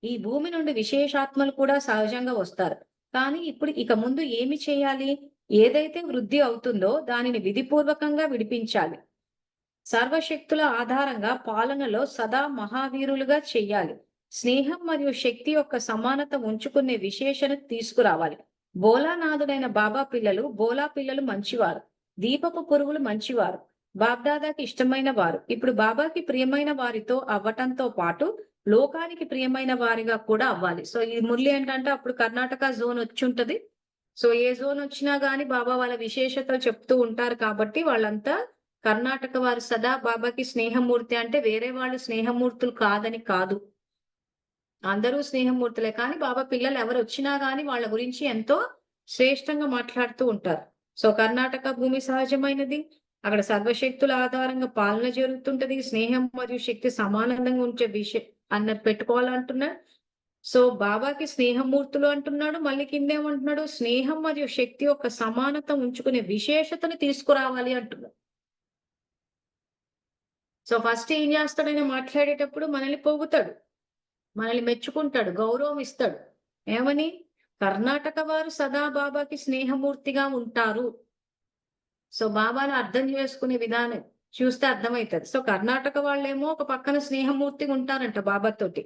ఈ భూమి నుండి విశేషాత్మలు కూడా సహజంగా వస్తారు. కానీ ఇప్పుడు ఇక ముందు ఏమి చేయాలి? ఏదైతే వృద్ధి అవుతుందో దానిని విధిపూర్వకంగా విడిపించాలి. సర్వశక్తుల ఆధారంగా పాలనలో సదా మహావీరులుగా చెయ్యాలి. స్నేహం మరియు శక్తి యొక్క సమానత ఉంచుకునే విశేషణ తీసుకురావాలి. బోలానాథుడైన బాబా పిల్లలు మంచివారు. దీపపు పురుగులు మంచివారు. బాబ్దాదాకి ఇష్టమైన వారు. ఇప్పుడు బాబాకి ప్రియమైన వారితో అవ్వటంతో పాటు లోకానికి ప్రియమైన వారిగా కూడా అవ్వాలి. సో ఈ మురళి ఏంటంటే అప్పుడు కర్ణాటక జోన్ వచ్చుంటది. సో ఏ జోన్ వచ్చినా గాని బాబా వాళ్ళ విశేషతలు చెప్తూ ఉంటారు కాబట్టి వాళ్ళంతా కర్ణాటక వారు సదా బాబాకి స్నేహమూర్తి అంటే వేరే వాళ్ళు స్నేహమూర్తులు కాదని కాదు. అందరూ స్నేహమూర్తులే. కానీ బాబా పిల్లలు ఎవరు వచ్చినా గాని వాళ్ళ గురించి ఎంతో శ్రేష్టంగా మాట్లాడుతూ ఉంటారు. సో కర్ణాటక భూమి సహజమైనది. అక్కడ సర్వశక్తుల ఆధారంగా పాలన జరుగుతుంటది. స్నేహం మరియు శక్తి సమానంగా ఉంచే విషయం అన్నది పెట్టుకోవాలంటున్నాడు. సో బాబాకి స్నేహమూర్తులు అంటున్నాడు. మళ్ళీ కిందేమంటున్నాడు? స్నేహం మరియు శక్తి యొక్క సమానత ఉంచుకునే విశేషతను తీసుకురావాలి అంటున్నాడు. సో ఫస్ట్ ఏం చేస్తాడని మాట్లాడేటప్పుడు మనల్ని పొగుతాడు. మనల్ని మెచ్చుకుంటాడు. గౌరవం ఇస్తాడు. ఏమని? కర్ణాటక వారు సదా బాబాకి స్నేహమూర్తిగా ఉంటారు. సో బాబాను అర్థం చేసుకునే విధానం చూస్తే అర్థమైతది. సో కర్ణాటక వాళ్ళేమో ఒక పక్కన స్నేహమూర్తిగా ఉంటారంట బాబాతోటి.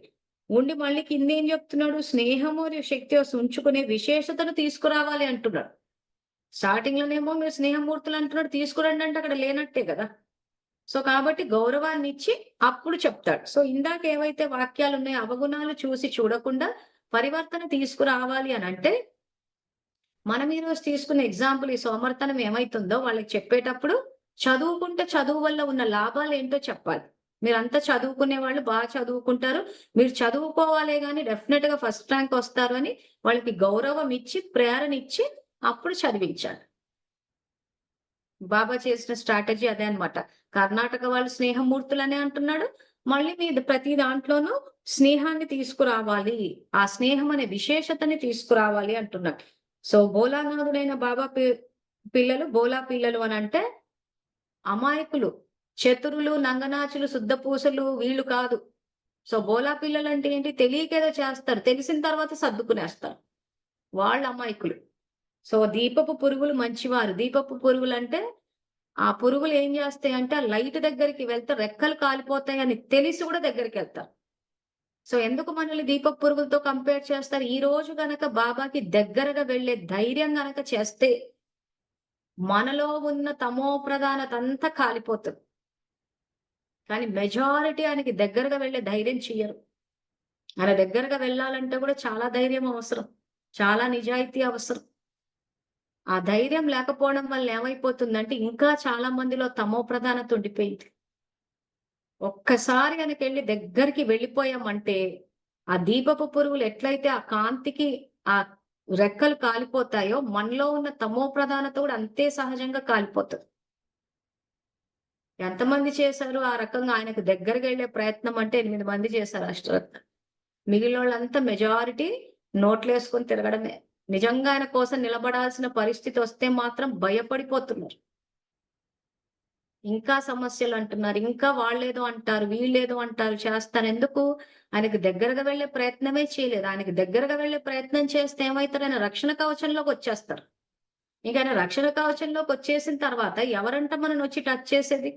ఉండి మళ్ళీ కిందేం చెప్తున్నాడు? స్నేహము మరియు శక్తి ఉంచుకునే విశేషతను తీసుకురావాలి అంటున్నాడు. స్టార్టింగ్ లోనేమో మీరు స్నేహమూర్తులు అంటున్నాడు. తీసుకురండి అంటే అక్కడ లేనట్టే కదా. సో కాబట్టి గౌరవాన్ని ఇచ్చి అప్పుడు చెప్తాడు. సో ఇందాక ఏవైతే వాక్యాలు ఉన్నాయో అవగుణాలు చూసి చూడకుండా పరివర్తన తీసుకురావాలి అని అంటే మనం ఈరోజు తీసుకున్న ఎగ్జాంపుల్ ఈ సోమర్తనం ఏమైతుందో వాళ్ళకి చెప్పేటప్పుడు చదువుకుంటే చదువు వల్ల ఉన్న లాభాలు ఏంటో చెప్పాలి. మీరంతా చదువుకునే వాళ్ళు బాగా చదువుకుంటారు. మీరు చదువుకోవాలే గాని డెఫినెట్ గా ఫస్ట్ ర్యాంక్ వస్తారు అని వాళ్ళకి గౌరవం ఇచ్చి ప్రేరణ ఇచ్చి అప్పుడు చదివించాలి. బాబా చేసిన స్ట్రాటజీ అదే అన్నమాట. కర్ణాటక వాళ్ళు స్నేహమూర్తులనే అంటున్నాడు. మళ్ళీ మీరు ప్రతి దాంట్లోనూ స్నేహాన్ని తీసుకురావాలి. ఆ స్నేహం అనే విశేషతని తీసుకురావాలి అంటున్నాడు. సో భోలానాథుడైన బాబా బోలా పిల్లలు అనంటే అమాయకులు, చతురులు, నంగనాచులు, శుద్ధపూసలు వీళ్ళు కాదు. సో బోలా పిల్లలు అంటే ఏంటి, తెలియకేదో చేస్తారు, తెలిసిన తర్వాత సర్దుకునేస్తారు. వాళ్ళ అమాయకులు. సో దీపపు పురుగులు మంచివారు. దీపపు పురుగులు అంటే ఆ పురుగులు ఏం చేస్తాయంటే ఆ లైట్ దగ్గరికి వెళ్తే రెక్కలు కాలిపోతాయని తెలిసి కూడా దగ్గరికెళ్తారు. సో ఎందుకు మనల్ని దీపపు పురుగులతో కంపేర్ చేస్తారు? ఈ రోజు గనక బాబాకి దగ్గరగా వెళ్ళే ధైర్యం గనక చేస్తే మనలో ఉన్న తమో ప్రధానత అంతా కాలిపోతుంది. కానీ మెజారిటీ ఆయనకి దగ్గరగా వెళ్ళే ధైర్యం చెయ్యరు. ఆయన దగ్గరగా వెళ్ళాలంటే కూడా చాలా ధైర్యం అవసరం. చాలా నిజాయితీ అవసరం. ఆ ధైర్యం లేకపోవడం వల్ల ఏమైపోతుందంటే ఇంకా చాలా మందిలో తమో ప్రధానత ఉండిపోయింది. ఒక్కసారి గనకెళ్ళి దగ్గరికి వెళ్ళిపోయామంటే, ఆ దీపపు పురుగులు ఎట్లయితే ఆ కాంతికి ఆ రెక్కలు కాలిపోతాయో, మనలో ఉన్న తమో ప్రధానత కూడా అంతే సహజంగా కాలిపోతది. ఎంతమంది చేశారు ఆ రకంగా ఆయనకు దగ్గరగెళ్ళే ప్రయత్నం అంటే 8 మంది చేశారు అష్టరత్న. మిగిలినోళ్ళంతా మెజారిటీ నోట్లేసుకొని తిరగడమే. నిజంగా ఆయన కోసం నిలబడాల్సిన పరిస్థితి వస్తే మాత్రం భయపడిపోతున్నారు. ఇంకా సమస్యలు అంటున్నారు. ఇంకా వాళ్ళేదో అంటారు, వీళ్ళేదో అంటారు, చేస్తారు. ఎందుకు? ఆయనకి దగ్గరగా వెళ్ళే ప్రయత్నమే చేయలేదు. ఆయనకి దగ్గరగా వెళ్ళే ప్రయత్నం చేస్తే ఏమైతారు? ఆయన రక్షణ కవచంలోకొచ్చేస్తారు. ఇంక ఆయన రక్షణ కవచంలోకొచ్చేసిన తర్వాత ఎవరంట మననొచ్చి టచ్ చేసేది?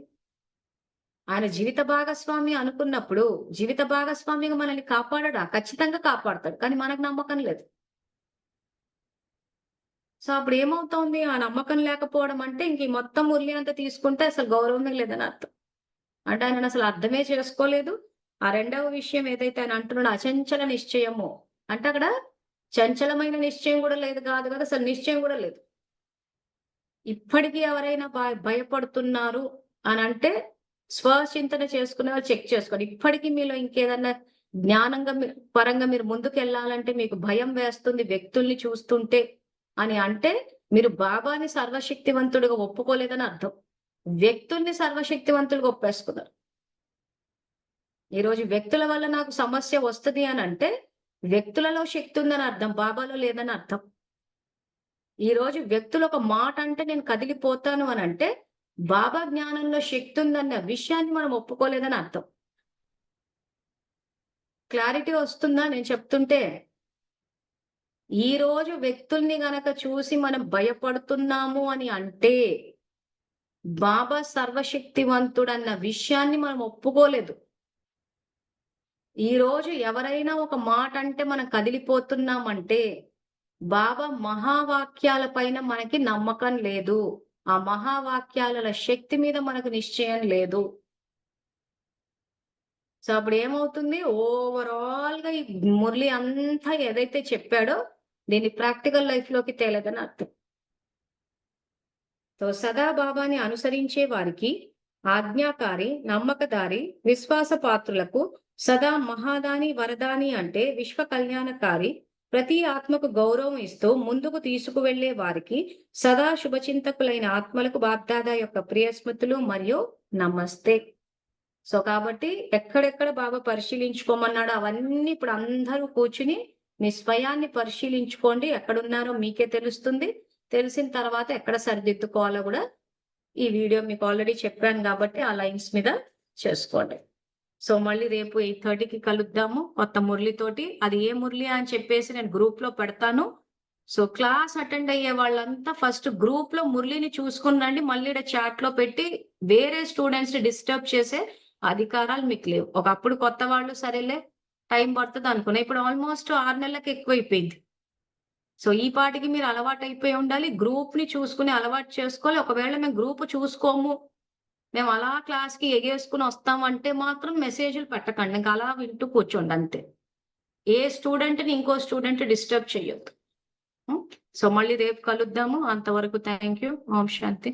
ఆయన జీవిత భాగస్వామి అనుకున్నప్పుడు, జీవిత భాగస్వామిగా మనల్ని కాపాడడా? ఖచ్చితంగా కాపాడతాడు. కానీ మనకు నమ్మకం లేదు. సో అప్పుడేమవుతోంది? ఆ నమ్మకం లేకపోవడం అంటే ఇంక ఈ మొత్తం మురళి అంతా తీసుకుంటే అసలు గౌరవమే లేదని అర్థం. అంటే ఆయననసలు అర్థమే చేసుకోలేదు. ఆ రెండవ విషయం ఏదైతే ఆయన అంటున్నాడో అచంచల నిశ్చయము. అంటే అక్కడ చంచలమైన నిశ్చయం గూడా లేదు కాదు కదా! అసలు నిశ్చయం గూడా లేదు. ఇప్పటికి ఎవరైనా భయపడుతున్నారు అనంటే స్వచింతన చేసుకునే వాళ్ళు చెక్ చేసుకోండి. ఇప్పటికి మీలో ఇంకేదన్నా జ్ఞానంగా పరంగా మీరు ముందుకెళ్ళాలంటే మీకు భయం వేస్తుంది వ్యక్తుల్ని చూస్తుంటే అని అంటే మీరు బాబాని సర్వశక్తివంతుడిగా ఒప్పుకోలేదని అర్థం. వ్యక్తుల్ని సర్వశక్తివంతులుగా ఒప్పేసుకున్నారు. ఈరోజు వ్యక్తుల వల్ల నాకు సమస్య వస్తది అనంటే వ్యక్తులలో శక్తి ఉందని అర్థం. బాబాలో లేదని అర్థం. ఈరోజు వ్యక్తులు ఒక మాట అంటే నేను కదిలిపోతాను అనంటే బాబా జ్ఞానంలో శక్తి ఉందన్న విషయాన్ని మనం ఒప్పుకోలేదని అర్థం. క్లారిటీ వస్తుందా నేను చెప్తుంటే? ఈరోజు వ్యక్తుల్ని గనక చూసి మనం భయపడుతున్నాము అని అంటే బాబా సర్వశక్తివంతుడన్న విషయాన్ని మనం ఒప్పుకోలేదు. ఈరోజు ఎవరైనా ఒక మాట అంటే మనం కదిలిపోతున్నామంటే బాబా మహావాక్యాల పైన మనకి నమ్మకం లేదు. ఆ మహావాక్యాల శక్తి మీద మనకు నిశ్చయం లేదు. సో అప్పుడు ఏమవుతుంది? ఓవరాల్‌గా ఈ మురళి అంతా ఏదైతే చెప్పాడో దీన్ని ప్రాక్టికల్ లైఫ్‌లోకి తేలేదని అర్థం. సో సదా బాబాని అనుసరించే వారికి ఆజ్ఞాకారి, నమ్మకదారి, విశ్వాసపాత్రులకు సదా మహాదాని, వరదాని అంటే విశ్వ కళ్యాణకారి, ప్రతి ఆత్మకు గౌరవం ఇస్తూ ముందుకు తీసుకువెళ్లే వారికి సదా శుభచింతకులైన ఆత్మలకు బాప్దాదా యొక్క ప్రియ స్మృతులు మరియు నమస్తే. సో కాబట్టి ఎక్కడెక్కడ బాబా పరిశీలించుకోమన్నాడో అవన్నీ ఇప్పుడు అందరూ కూర్చుని మీ స్వయాన్ని పరిశీలించుకోండి. ఎక్కడున్నారో మీకే తెలుస్తుంది. తెలిసిన తర్వాత ఎక్కడ సరిదిద్దుకోవాలో కూడా ఈ వీడియో మీకు ఆల్రెడీ చెప్పాను కాబట్టి ఆ లైన్స్ మీద చేసుకోండి. సో మళ్ళీ రేపు 8:30కి కలుద్దాము కొత్త మురళితోటి. అది ఏ మురళి అని చెప్పేసి నేను గ్రూప్ లో పెడతాను. సో క్లాస్ అటెండ్ అయ్యే వాళ్ళంతా ఫస్ట్ గ్రూప్ లో మురళిని చూసుకుని రండి. మళ్ళీ ఈడ చాట్ లో పెట్టి వేరే స్టూడెంట్స్ ని డిస్టర్బ్ చేసే అధికారాలు మీకు లేవు. ఒకప్పుడు కొత్త వాళ్ళు సరేలే టైం పడుతుంది అనుకున్నా. ఇప్పుడు ఆల్మోస్ట్ 6 నెలలకు ఎక్కువైపోయింది. సో ఈ పాటికి మీరు అలవాటు అయిపోయి ఉండాలి. గ్రూప్ ని చూసుకుని అలవాటు చేసుకోవాలి. ఒకవేళ మేము గ్రూప్ చూసుకోము, మేము అలా క్లాస్ కి ఎగేసుకుని వస్తామంటే మాత్రం మెసేజ్‌లు పెట్టకండి. ఇంకా అలా వింటూ కూర్చోండి అంతే. ఏ స్టూడెంట్‌ని ఇంకో స్టూడెంట్ డిస్టర్బ్ చేయొద్దు. సో మళ్ళీ రేపు కలుద్దాము. అంతవరకు థాంక్ యూ. Om Shanti.